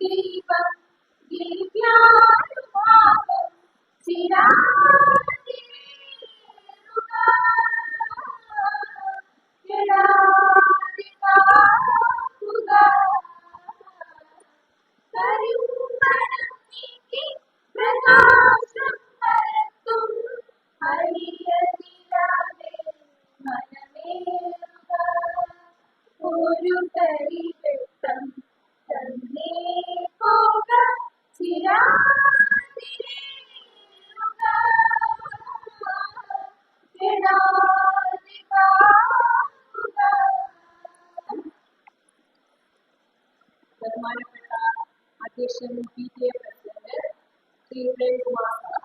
ദീപം ദിവ്യാനുഭാവം ചിരാതിരേറുക ജടാതികാക്കുക കരിമ്പണം നീക്കി പ്രകാശം പരത്തും ഹരിയതിരാതെ മനമേറുക ഒരു തരി വെട്ടം തന്നെ പോക ചിരാതിരേറുക ജടാതികാക്കുക. ബഹുമാനപ്പെട്ട അധ്യക്ഷൻ PTA president Shri Premkumar sir,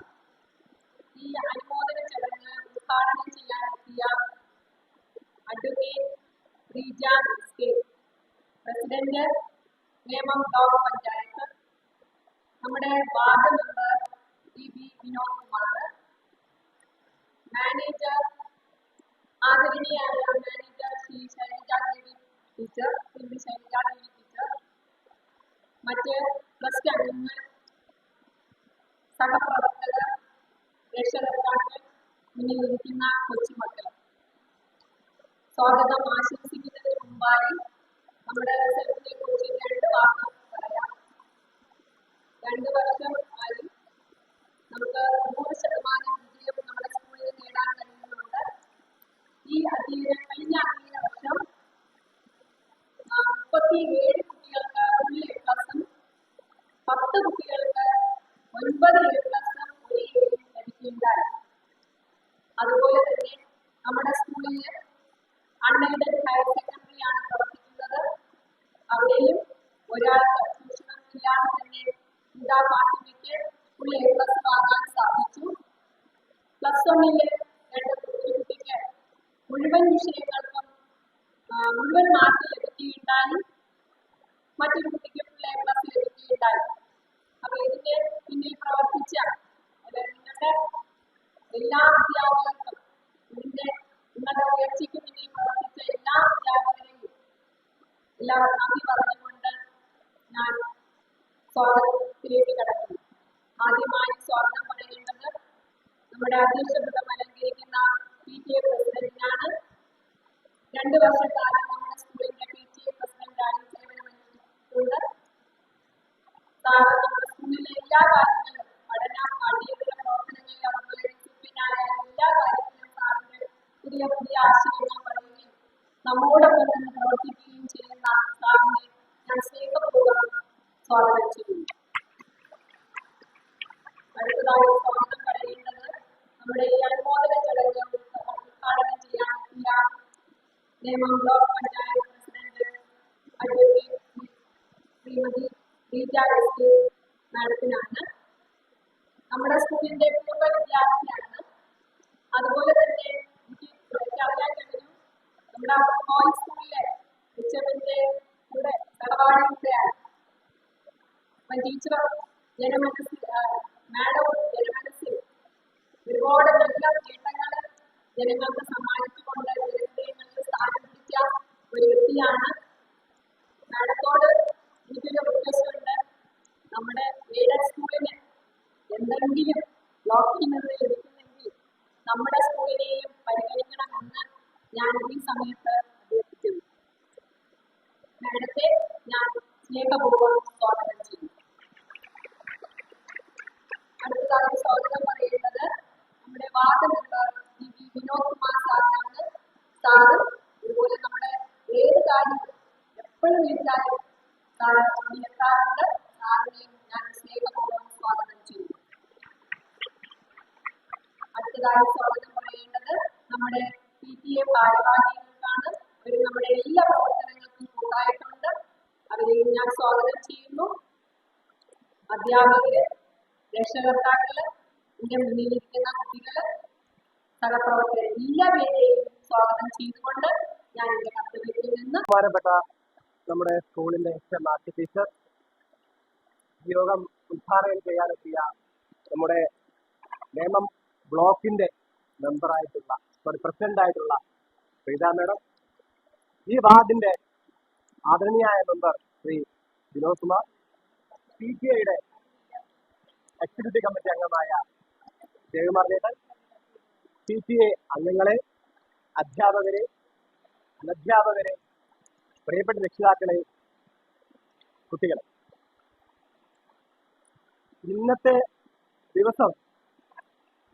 ഈ അനുമോദന ചടങ്ങ് ഉദ്ഘാടനം ചെയ്യാനെത്തിയ advocate Reeja SK, president Nemom block panchayat, നമ്മുടെ ward member DB Vinod Kumar, manager ആദരണീയായ manager Shri Shailajadevi teacher, Shrimati Shailajadevi teacher, മറ്റ് ട്രസ്റ്റ് അംഗങ്ങൾ, സഹപ്രവർത്തകർ, രക്ഷകർത്താക്കൾ, മുന്നിലിരിക്കുന്ന കൊച്ചുമക്കൾ, സ്വാഗതം ആശംസിക്കുന്നതിന് മുമ്പായി നമ്മുടെ റിസൾട്ടിനെ കുറിച്ച് രണ്ട് വാക്കുകൾ പറയാം. 2 വർഷം ആയി നമുക്ക് 100% വിജയം നമ്മുടെ സ്കൂളിൽ നേടാൻ കഴിയുന്നുണ്ട്. ഈ കഴിഞ്ഞ അധ്യയന വർഷം 37 കുട്ടികൾക്ക് ഫുൾ A+, 10 കുട്ടികൾക്ക് 9 A+, 1 A ലഭിക്കുകയുണ്ടായി. അതുപോലെ തന്നെ നമ്മുടെ സ്കൂളിൽ അൺഎയ്ഡഡ് ഹയർ സെക്കൻഡറി ആണ് പ്രവർത്തിക്കുന്നത്. അവിടെയും ഒരാൾക്ക് ചൂഷണമില്ലാതെ തന്നെ ഇന്ത്യ മാധ്യമയ്ക്ക് ഫുൾ A+ വാങ്ങാൻ സാധിച്ചു. +1 ഒരു കുട്ടിക്ക് മുഴുവൻ വിഷയങ്ങൾക്കും മുഴുവൻ മാർക്ക് ലഭിക്കുകയുണ്ടായി, മറ്റൊരു കുട്ടിക്ക് ഫുൾ A+ ലഭിക്കുകയുണ്ടായി. അപ്പൊ ഇതിന്റെ പിന്നിൽ പ്രവർത്തിച്ച നിങ്ങളുടെ എല്ലാ അധ്യാപകർക്കും, നിങ്ങളുടെ ഉയർച്ചയ്ക്ക് പിന്നിൽ പ്രവർത്തിച്ച എല്ലാ അധ്യാപകരെയും എല്ലാവരും നന്ദി പറഞ്ഞുകൊണ്ട് ഞാൻ സ്വാഗതത്തിലേക്ക് കടക്കുന്നു. ആദ്യമായി സ്വാഗതം പറയേണ്ടത് നമ്മുടെ അധ്യക്ഷപദം അലങ്കരിക്കുന്ന PTA പ്രസിഡന്റിനാണ്. 2 വർഷക്കാലം നമ്മുടെ സ്കൂളിന്റെ PTA പ്രസിഡന്റായി സേവനമനുഷ്ഠിച്ചിട്ടുണ്ട്. നമ്മുടെ സ്കൂളിലെ എല്ലാ കാര്യങ്ങളും, പഠന പാഠ്യേതര പ്രവർത്തനങ്ങളിൽ, അതുപോലെ ഡിസിപ്ലിനായ എല്ലാ കാര്യത്തിലും സാറിന്റെ പുതിയ പുതിയ ആശയങ്ങൾ പറയുകയും നമ്മോടൊപ്പം തന്നെ പ്രവർത്തിക്കുകയും ചെയ്യുന്ന സാറിനെ ഞാൻ സ്നേഹപൂർവ്വം സ്വാഗതം ചെയ്യുന്നു. അടുത്തതായി സ്വാഗതം പറയേണ്ടത് നമ്മുടെ ഈ അനുമോദന ചടങ്ങ് ഉദ്ഘാടനം ചെയ്യാനെത്തിയ Nemom block panchayat president advocate Shrimati Reeja SK മാഡത്തിനാണ്. നമ്മുടെ സ്കൂളിന്റെ പൂർവ്വ വിദ്യാർത്ഥിയാണ്. അതുപോലെ തന്നെ എനിക്ക് അറിയാൻ കഴിഞ്ഞു, നമ്മുടെ ബോയ്സ് സ്കൂളിലെ HMന്റെ കൂടെ സഹപാഠി കൂടെയാണ്. ടീച്ചർ ജനമനസ്സിൽ, മാഡവും ജനമനസ്സിൽ ഒരുപാട് നല്ല നേട്ടങ്ങൾ ജനങ്ങൾക്ക് സമ്മാനിച്ചുകൊണ്ട് ജനഹൃദയങ്ങളിൽ സ്ഥാനം പിടിച്ച ഒരു വ്യക്തിയാണ്. മാഡത്തോട് എനിക്കൊരു റിക്വസ്റ്റ് ഉണ്ട്. നമ്മുടെ എയ്ഡഡ് സ്കൂളിന് എന്തെങ്കിലും ബ്ലോക്കിൽ നിന്ന് ലഭിക്കുന്നെങ്കിൽ നമ്മുടെ സ്കൂളിനെയും പരിഗണിക്കണമെന്ന് ഞാൻ ഈ സമയത്ത് അഭ്യർത്ഥിക്കുന്നു. മാഡത്തെ ഞാൻ സ്നേഹപൂർവ്വം സ്വാഗതം ചെയ്യുന്നു. അടുത്തതായി സ്വാഗതം പറയുന്നത് നമ്മുടെ ward member DB Vinod Kumar സാറിനാണ്. സാറ് ഇതുപോലെ നമ്മുടെ ഏത് കാര്യം എപ്പോഴും വിളിച്ചാലും സാറ് എത്താറുണ്ട്. സാറിനെയും ഞാൻ സ്നേഹപൂർവ്വം സ്വാഗതം ചെയ്യുന്നു. അടുത്തതായി സ്വാഗതം പറയേണ്ടത് നമ്മുടെ PTA ഭാരവാഹികൾക്കാണ്. അവർ നമ്മുടെ എല്ലാ പ്രവർത്തനങ്ങൾക്കും കൂട്ടായിട്ടുണ്ട്. അവരെയും ഞാൻ സ്വാഗതം ചെയ്യുന്നു. അധ്യാപകര്, രക്ഷകർത്താക്കള്, ഇതിന്റെ മുന്നിലിരിക്കുന്ന കുട്ടികള്, സഹപ്രവർത്തകർ, എല്ലാവരെയും സ്വാഗതം ചെയ്തുകൊണ്ട് ഞാൻ എന്റെ കർത്തവ്യത്തിൽ നിന്ന് ബഹുമാനപ്പെട്ട നമ്മുടെ സ്കൂളിന്റെ മാത്യു ടീച്ചർ, യോഗം ഉദ്ഘാടനം ചെയ്യാനെത്തിയ നമ്മുടെ നേമം ബ്ലോക്കിന്റെ പ്രസിഡന്റായിട്ടുള്ള റീജ മേഡം, ഈ വാർഡിന്റെ ആദരണീയായ member Shri Vinod Kumar, PTA executive committee അംഗമായ ജയകുമാർ ചേട്ടൻ, PTA അംഗങ്ങളെ, അധ്യാപകരെ, അനധ്യാപകരെ, പ്രിയപ്പെട്ട രക്ഷിതാക്കളെ, കുട്ടികളെ, ഇന്നത്തെ ദിവസം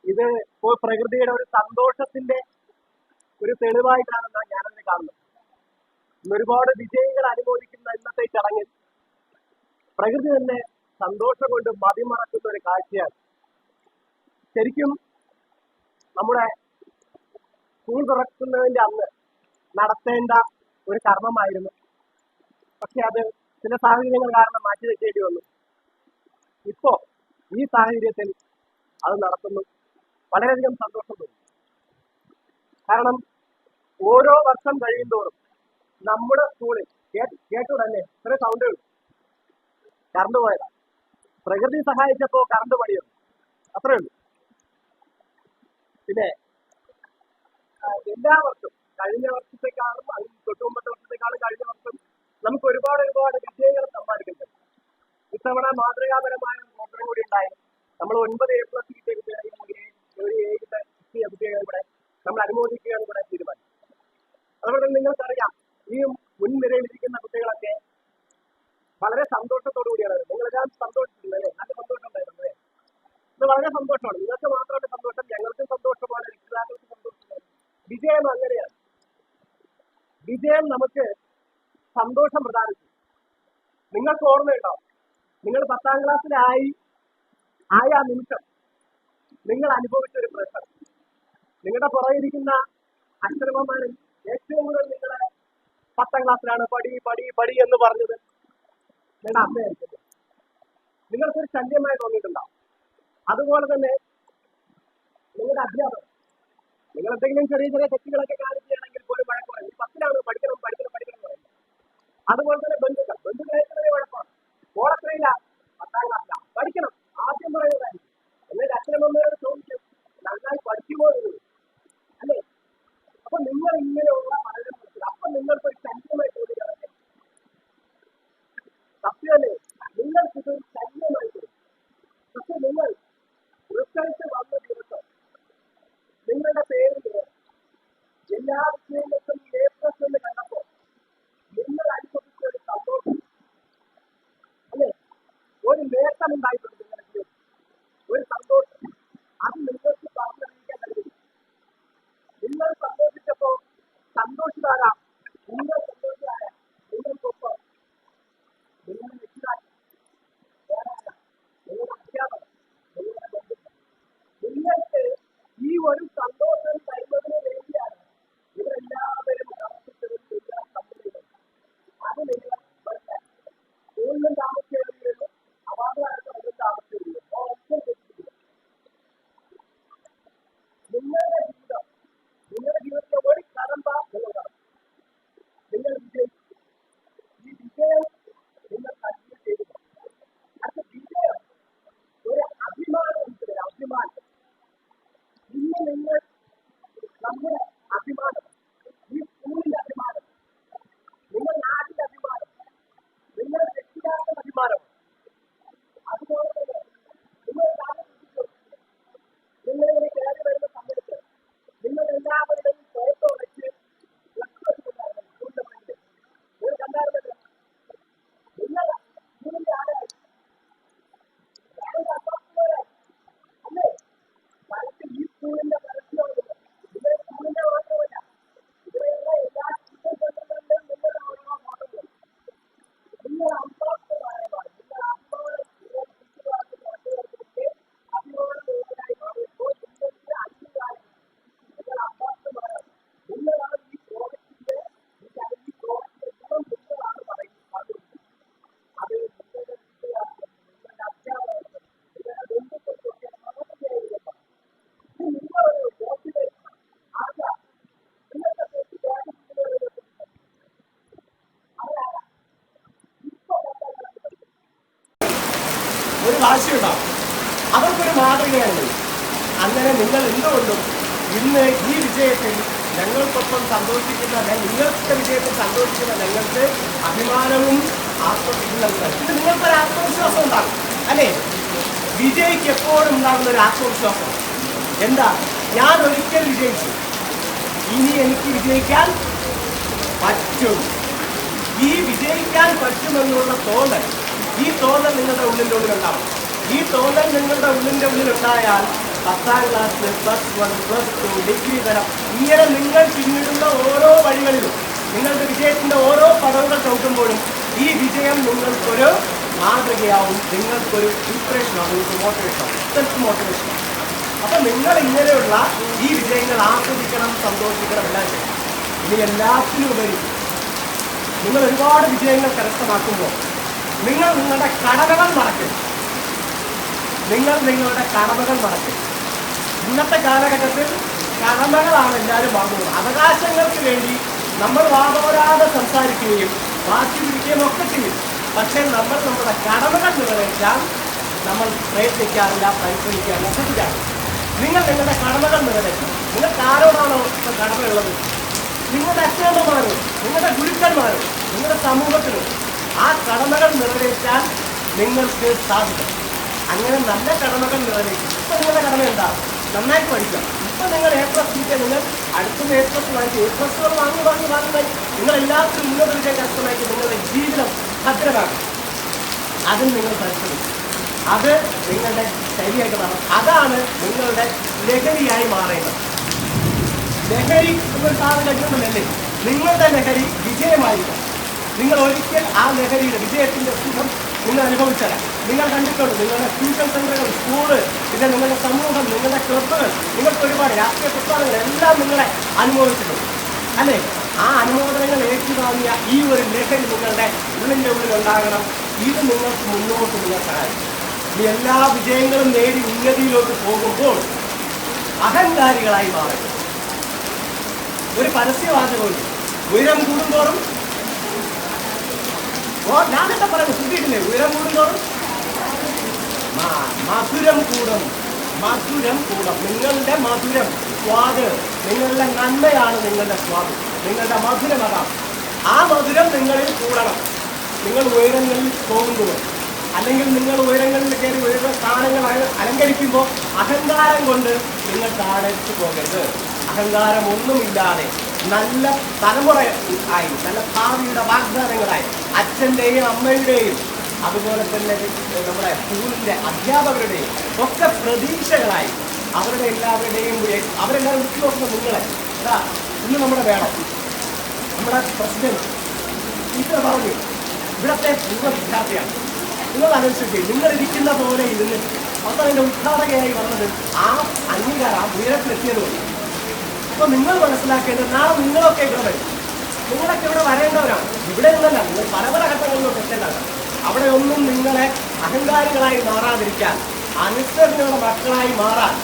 ഇത് ഇപ്പോൾ പ്രകൃതിയുടെ ഒരു സന്തോഷത്തിന്റെ ഒരു തെളിവായിട്ടാണ് ഞാനതിനെ കാണുന്നത്. ഇന്ന് ഒരുപാട് വിജയികൾ അനുമോദിക്കുന്ന ഇന്നത്തെ ചടങ്ങിൽ പ്രകൃതി തന്നെ സന്തോഷം കൊണ്ട് മതിമറക്കുന്ന ഒരു കാഴ്ചയാണ്. ശരിക്കും നമ്മുടെ സ്കൂൾ തുറക്കുന്നതിന്റെ അന്ന് നടത്തേണ്ട ഒരു കർമ്മമായിരുന്നു. പക്ഷെ അത് ചില സാഹചര്യങ്ങൾ കാരണം മാറ്റി വെക്കേണ്ടി വന്നു. ഇപ്പോ ഈ സാഹചര്യത്തിൽ അത് നടത്തുന്നു. വളരെയധികം സന്തോഷം തോന്നുന്നു. കാരണം ഓരോ വർഷം കഴിയുന്തോറും നമ്മുടെ സ്കൂളിൽ കേട്ടു തന്നെ ഇത്ര സൗണ്ടുകൾ കറണ്ട് പോയതാണ്. പ്രകൃതി സഹായിച്ചപ്പോ കറണ്ട് പണിയുന്നു, അത്രേ ഉള്ളൂ. പിന്നെ എല്ലാ വർഷവും കഴിഞ്ഞ വർഷത്തെക്കാളും തൊട്ട് മുമ്പത്തെ വർഷത്തെക്കാളും കഴിഞ്ഞ വർഷം നമുക്ക് ഒരുപാട് വിജയങ്ങൾ സമ്മാനിക്കുന്നുണ്ട്. ഇത്തവണ മാതൃകാപരമായ ഒരു പ്രോഗ്രാം കൂടി ഉണ്ടായി. നമ്മൾ 9 A+ കിട്ടിയ കുട്ടികളെയും ഒരു 7 കുട്ടികളെയും കൂടെ നമ്മൾ അനുമോദിക്കുകയാണ് കൂടെ തീരുമാനിച്ചു. അതുപോലെ നിങ്ങൾക്കറിയാം, ഈ മുൻനിരയിലിരിക്കുന്ന കുട്ടികളൊക്കെ വളരെ സന്തോഷത്തോടു കൂടിയാണ്. നിങ്ങളെല്ലാം സന്തോഷിച്ചിട്ടുണ്ടല്ലേ? നല്ല സന്തോഷം ഉണ്ടായിരുന്നല്ലേ? ഇത് വളരെ സന്തോഷമാണ്. നിങ്ങൾക്ക് മാത്രമല്ല സന്തോഷം, ഞങ്ങൾക്കും സന്തോഷമാണ്, രക്ഷിതാക്കൾക്കും സന്തോഷമാണ്. വിജയം അങ്ങനെയാണ്. വിജയം നമുക്ക് സന്തോഷം പ്രദാനം ചെയ്യും. നിങ്ങൾക്ക് ഓർമ്മയുണ്ടോ, നിങ്ങൾ 10ാം ക്ലാസ്സിലായി ആയ നിമിഷം നിങ്ങൾ അനുഭവിച്ച ഒരു പ്രശ്നം, നിങ്ങളുടെ പുറകിരിക്കുന്ന അക്ഷരമാരും ഏറ്റവും കൂടുതൽ നിങ്ങളെ 10ാം ക്ലാസ്സിലാണ് പടി പടി പടി എന്ന് പറഞ്ഞത് നിങ്ങളുടെ അമ്മയായിരിക്കും. നിങ്ങൾക്കൊരു ശല്യമായി തോന്നിയിട്ടുണ്ടാവും. അതുപോലെ തന്നെ നിങ്ങളുടെ അധ്യാപകർ, നിങ്ങൾ എന്തെങ്കിലും ചെറിയ തെറ്റുകളൊക്കെ കാണിക്കുകയാണെങ്കിൽ പോലും വഴക്ക് പറയും. 10ലാണ് പഠിക്കണം എന്ന് പറയുന്നത്. അതുപോലെ തന്നെ ബന്ധുക്കളെ വഴക്കാണ്. ഓളത്രയില്ല, 10ാം ക്ലാസ്സിലാണ് പഠിക്കണം ആദ്യം പറയുന്നതായിരിക്കും. എന്നിട്ട് അച്ഛനമ്മയോട് ചോദിക്കും, നന്നായി പഠിക്കുമോ എന്ന്, അല്ലേ? അപ്പൊ നിങ്ങൾ ഇങ്ങനെയുള്ള പഠനം പഠിക്കുക. അപ്പൊ നിങ്ങൾക്കൊരു ശല്യമായി തോന്നുകയാണ്. സത്യമല്ലേ? നിങ്ങൾക്കിതൊരു ശല്യമായി തോന്നും. പക്ഷെ നിങ്ങൾ റിസൾട്ട് വന്ന ദിവസം നിങ്ങളുടെ പേരിൽ എല്ലാ വിഷയങ്ങൾക്കും A+ എന്ന് കണ്ടപ്പോൾ നിങ്ങൾ അനുഭവിച്ച ഒരു സന്തോഷം, അല്ലെ? ഒരു നേട്ടം ഉണ്ടായിട്ടുണ്ട് നിങ്ങളുടെ ജീവിതത്തിൽ, ഒരു സന്തോഷം. അത് നിങ്ങൾക്ക് പറഞ്ഞറിയിക്കാൻ കഴിയും. നിങ്ങൾ സന്തോഷിച്ചപ്പോ സന്തോഷിതാരാ? നിങ്ങൾ സന്തോഷിതാരാ? നിങ്ങൾക്കൊപ്പം നിങ്ങളുടെ രക്ഷിതാക്കൾ, നിങ്ങളുടെ അധ്യാപകർ, നിങ്ങളുടെ ബന്ധുക്കൾ. നിങ്ങൾക്ക് ഈ ഒരു സന്തോഷം തരുന്നതിന് വേണ്ടിയാണ് ഇവരെല്ലാവരും താമസിച്ചതും ചെയ്യാൻ സമ്മതിക്കുന്നത്. അത് നിങ്ങൾ മനസ്സിലാക്കി. സ്കൂളിലും താമസിക്കുകയുള്ളൂ, അവാർഡുകാലത്ത് താമസിക്കുകയുള്ളൂ. നിങ്ങളുടെ ജീവിതത്തിലെ ഒരു കടമ്പ നിങ്ങളാണ്. നിങ്ങൾ വിജയിച്ചു. ഈ വിജയം നിങ്ങൾ കൺസിഡർ ചെയ്തു. അത് വിജയം ഒരു അഭിമാനം. അഭിമാനം ഇന്ന് നിങ്ങൾ നമ്മുടെ അഭിമാനം, ഈ സ്കൂളിന്റെ അഭിമാനം, നിങ്ങൾ നാടിന്റെ അഭിമാനം, നിങ്ങൾ രക്ഷിതാക്കളുടെ അഭിമാനം. അതുപോലെ തന്നെ നിങ്ങളിങ്ങനെ കയറി വരുന്ന സമയത്ത് നിങ്ങൾ എല്ലാവരുടെയും ഫോട്ടോ വെച്ച് നിങ്ങൾ കണ്ടായിരുന്നല്ലോ. നിങ്ങൾ സ്കൂളിന്റെ ആരായി? അല്ലേ? പരസ്യം ഈ സ്കൂളിന്റെ പരസ്യമാണ്. നിങ്ങൾ സ്കൂളിന്റെ മാത്രമല്ല, ഇവിടെയുള്ള എല്ലാ ടീച്ചേഴ്സുകളിലും നിങ്ങളുടെ ഓരോ ഫോട്ടോകൾ. നിങ്ങൾ അമ്പാക്തമാരാണ്. നിങ്ങൾ അഭിമാനം അഭിമാനമുള്ളവരായി മാറിയപ്പോൾ നിങ്ങൾക്ക് അംഗീകാരം. നിങ്ങൾ അമ്പാക്തമാരാണ്. നിങ്ങളാണ് ഈ പ്രോജക്റ്റിന്റെ ഈ പ്രോജക്റ്റിന്റെ ഗുണം നിങ്ങളാണ് പറയുന്നത്. അത് നിങ്ങളുടെ വിദ്യാർത്ഥികൾ, നിങ്ങളുടെ അധ്യാപകർ, നിങ്ങളുടെ ബന്ധുക്കൾക്കൊക്കെ മാതൃകയായിരിക്കണം. ഇത് നിങ്ങളൊരു മോട്ടിവേഷൻ. ആരാ നിങ്ങൾക്ക് ഒരു വാശിയുണ്ടാവും. അവർക്കൊരു മാതൃകയാണ്. അങ്ങനെ നിങ്ങൾ എന്തുകൊണ്ടും ഇന്ന് ഈ വിജയത്തിൽ ഞങ്ങൾക്കൊപ്പം സന്തോഷിക്കുന്ന, നിങ്ങൾക്ക് വിജയത്തിൽ സന്തോഷിക്കുന്ന ഞങ്ങൾക്ക് അഭിമാനവും ഇത് നിങ്ങൾക്കൊരു ആത്മവിശ്വാസം ഉണ്ടാകും അല്ലേ? വിജയിക്ക് എപ്പോഴും ഉണ്ടാകുന്ന ഒരു ആത്മവിശ്വാസം എന്താ? ഞാൻ ഒരിക്കൽ വിജയിച്ചു, ഇനി എനിക്ക് വിജയിക്കാൻ പറ്റും. ഈ വിജയിക്കാൻ പറ്റുമെന്നുള്ള തോന്നൽ, ഈ തോന്നൽ നിങ്ങളുടെ ഉള്ളിൻ്റെ ഉള്ളിലുണ്ടാവും. ഈ തോന്നൽ നിങ്ങളുടെ ഉള്ളിൻ്റെ ഉള്ളിലുണ്ടായാൽ 10ാം ക്ലാസ്സിൽ +1 +2 ഡിഗ്രി തരം ഇങ്ങനെ നിങ്ങൾ പിന്നിടുന്ന ഓരോ വഴികളിലും നിങ്ങൾക്ക് വിജയത്തിൻ്റെ ഓരോ പദവുകൾ ചവിട്ടുമ്പോഴും ഈ വിജയം നിങ്ങൾക്കൊരു മാതൃകയാവും, നിങ്ങൾക്കൊരു ഇൻസ്പിറേഷനാവും, നിങ്ങൾക്ക് മോട്ടിവേഷനാവും, സെൽഫ് മോട്ടിവേഷൻ. അപ്പം നിങ്ങൾ ഇങ്ങനെയുള്ള ഈ വിജയങ്ങൾ ആസ്വദിക്കണം, സന്തോഷിക്കണം, എല്ലാം ചെയ്യണം. ഇനി എല്ലാത്തിനും ഉപരി നിങ്ങൾ ഒരുപാട് വിജയങ്ങൾ കരസ്ഥമാക്കുമ്പോൾ നിങ്ങൾ നിങ്ങളുടെ കടമകൾ മറക്കും. നിങ്ങൾ നിങ്ങളുടെ കടമകൾ മറക്കും. ഇന്നത്തെ കാലഘട്ടത്തിൽ കടമകളാണ് എല്ലാവരും വാങ്ങുന്നത്. അവകാശങ്ങൾക്ക് വേണ്ടി നമ്മൾ വാദോരാതെ സംസാരിക്കുകയും വാശി പിടിക്കുകയും ഒക്കെ ചെയ്യും. പക്ഷേ നമ്മൾ നമ്മുടെ കടമകൾ നിറവേറ്റാൻ നമ്മൾ പ്രയത്നിക്കാറില്ല, പരിശ്രമിക്കാറില്ല, ശ്രദ്ധിക്കാറില്ല. നിങ്ങൾ നിങ്ങളുടെ കടമകൾ നിറവേറ്റണം. നിങ്ങൾക്ക് ആരോടാണോ ഇപ്പോൾ കടമയുള്ളത്? നിങ്ങളുടെ അച്ഛനമ്മമാരും നിങ്ങളുടെ ഗുരുക്കന്മാരും നിങ്ങളുടെ സമൂഹത്തിലും ആ കടമകൾ നിറവേറ്റാൻ നിങ്ങൾക്ക് സാധിക്കും. അങ്ങനെ നല്ല കടമകൾ നിറവേറ്റും. ഇപ്പം നിങ്ങളുടെ കടമ എന്താ? നന്നായി പഠിക്കാം. ഇപ്പം നിങ്ങൾ A+ കിട്ടിയാൽ നിങ്ങൾ അടുത്തുനിന്ന് A+ വാങ്ങിച്ച് A+കൾ വാങ്ങി നിങ്ങൾ എല്ലാത്തിനും ഉന്നത വിജയം കരസ്ഥമാക്കി നിങ്ങളുടെ ജീവിതം ഭദ്രമാകും. അതിന് നിങ്ങൾ പരിശ്രമിക്കും. അത് നിങ്ങളുടെ ശരിയായിട്ട് മാറും. അതാണ് നിങ്ങളുടെ ലഹരിയായി മാറേണ്ടത്. ലഹരി എന്നൊരു സാധനം കഴിക്കുമ്പോഴല്ലേ നിങ്ങളുടെ ലഹരി വിജയമായിരിക്കും. നിങ്ങൾ ഒരിക്കൽ ആ ലഹരിയുടെ വിജയത്തിൻ്റെ സുഖം നിങ്ങൾ അനുഭവിച്ചാൽ നിങ്ങൾ കണ്ടിട്ടുണ്ട്. നിങ്ങളുടെ ട്യൂഷൻ സെൻ്ററുകൾ, സ്കൂള്, പിന്നെ നിങ്ങളുടെ സമൂഹം, നിങ്ങളുടെ ക്ലബ്ബുകൾ, നിങ്ങൾക്ക് ഒരുപാട് രാഷ്ട്രീയ പ്രസ്ഥാനങ്ങൾ എല്ലാം നിങ്ങളെ അനുമോദിച്ചിട്ടുണ്ട് അല്ലേ? ആ അനുമോദനങ്ങൾ ഏറ്റുവാങ്ങിയ ഈ ഒരു ലഹരി നിങ്ങളുടെ ഉള്ളിൻ്റെ ഉള്ളിലുണ്ടാകണം. ഇത് നിങ്ങൾക്ക് മുന്നോട്ട് നിങ്ങൾ സഹായിക്കും. ഈ എല്ലാ വിജയങ്ങളും നേടി ഉന്നതിയിലോട്ട് പോകുമ്പോൾ അഹങ്കാരികളായി മാറും. ഒരു പരസ്യവാചകമുണ്ട്, ഉയരം കൂടുന്തോറും ഞാനെന്താ പറയുന്നത് ശ്രദ്ധിക്കില്ലേ? ഉയരം കൂടുന്തോറും മധുരം കൂടും. മധുരം കൂടും. നിങ്ങളുടെ മധുരം, സ്വാദ്, നിങ്ങളുടെ നന്മയാണ് നിങ്ങളുടെ സ്വാദ്, നിങ്ങളുടെ മധുരം അതാണ്. ആ മധുരം നിങ്ങളിൽ കൂടണം. നിങ്ങൾ ഉയരങ്ങളിൽ പോകുമ്പോൾ അല്ലെങ്കിൽ നിങ്ങൾ ഉയരങ്ങളിൽ കയറി ഉയർന്ന സ്ഥാനങ്ങൾ അലങ്കരിക്കുമ്പോൾ അഹങ്കാരം കൊണ്ട് നിങ്ങൾ താഴേക്ക് പോകരുത്. അഹങ്കാരം ഒന്നുമില്ലാതെ നല്ല തലമുറ ആയി, നല്ല ഭാവിയുടെ വാഗ്ദാനങ്ങളായി, അച്ഛൻ്റെയും അമ്മയുടെയും അതുപോലെ തന്നെ നമ്മുടെ സ്കൂളിൻ്റെ അധ്യാപകരുടെയും ഒക്കെ പ്രതീക്ഷകളായി അവരുടെ എല്ലാവരുടെയും അവരെല്ലാവരും ഉറ്റു നോക്കുന്ന നിങ്ങളെ ഇന്ന് നമ്മുടെ വേണം. നമ്മുടെ പ്രസിഡന്റ് ടീച്ചർ പറഞ്ഞു ഇവിടത്തെ പൂർവ്വ വിദ്യാർത്ഥിയാണ്. നിങ്ങൾ ആലോചിക്കുക, നിങ്ങളിരിക്കുന്ന പോലെ ഇരുന്നിട്ട് അപ്പോൾ അതിൻ്റെ ഉദ്ഘാടകയായി വന്നത് ആ അംഗീകാരം ആ ഉയരത്തിലെത്തിയതുകൊണ്ട്. അപ്പോൾ നിങ്ങൾ മനസ്സിലാക്കേണ്ടത് നാളെ നിങ്ങളൊക്കെ ഇവിടെ വരും. നിങ്ങളൊക്കെ ഇവിടെ വരേണ്ടവരാണ്. ഇവിടെ നിന്നല്ല, നിങ്ങൾ പല പല ഘട്ടങ്ങളിലും എത്തേണ്ടതാണ്. അവിടെ ഒന്നും നിങ്ങളെ അഹങ്കാരികളായി മാറാതിരിക്കാൻ, അനുസരണയുള്ള മക്കളായി മാറാൻ,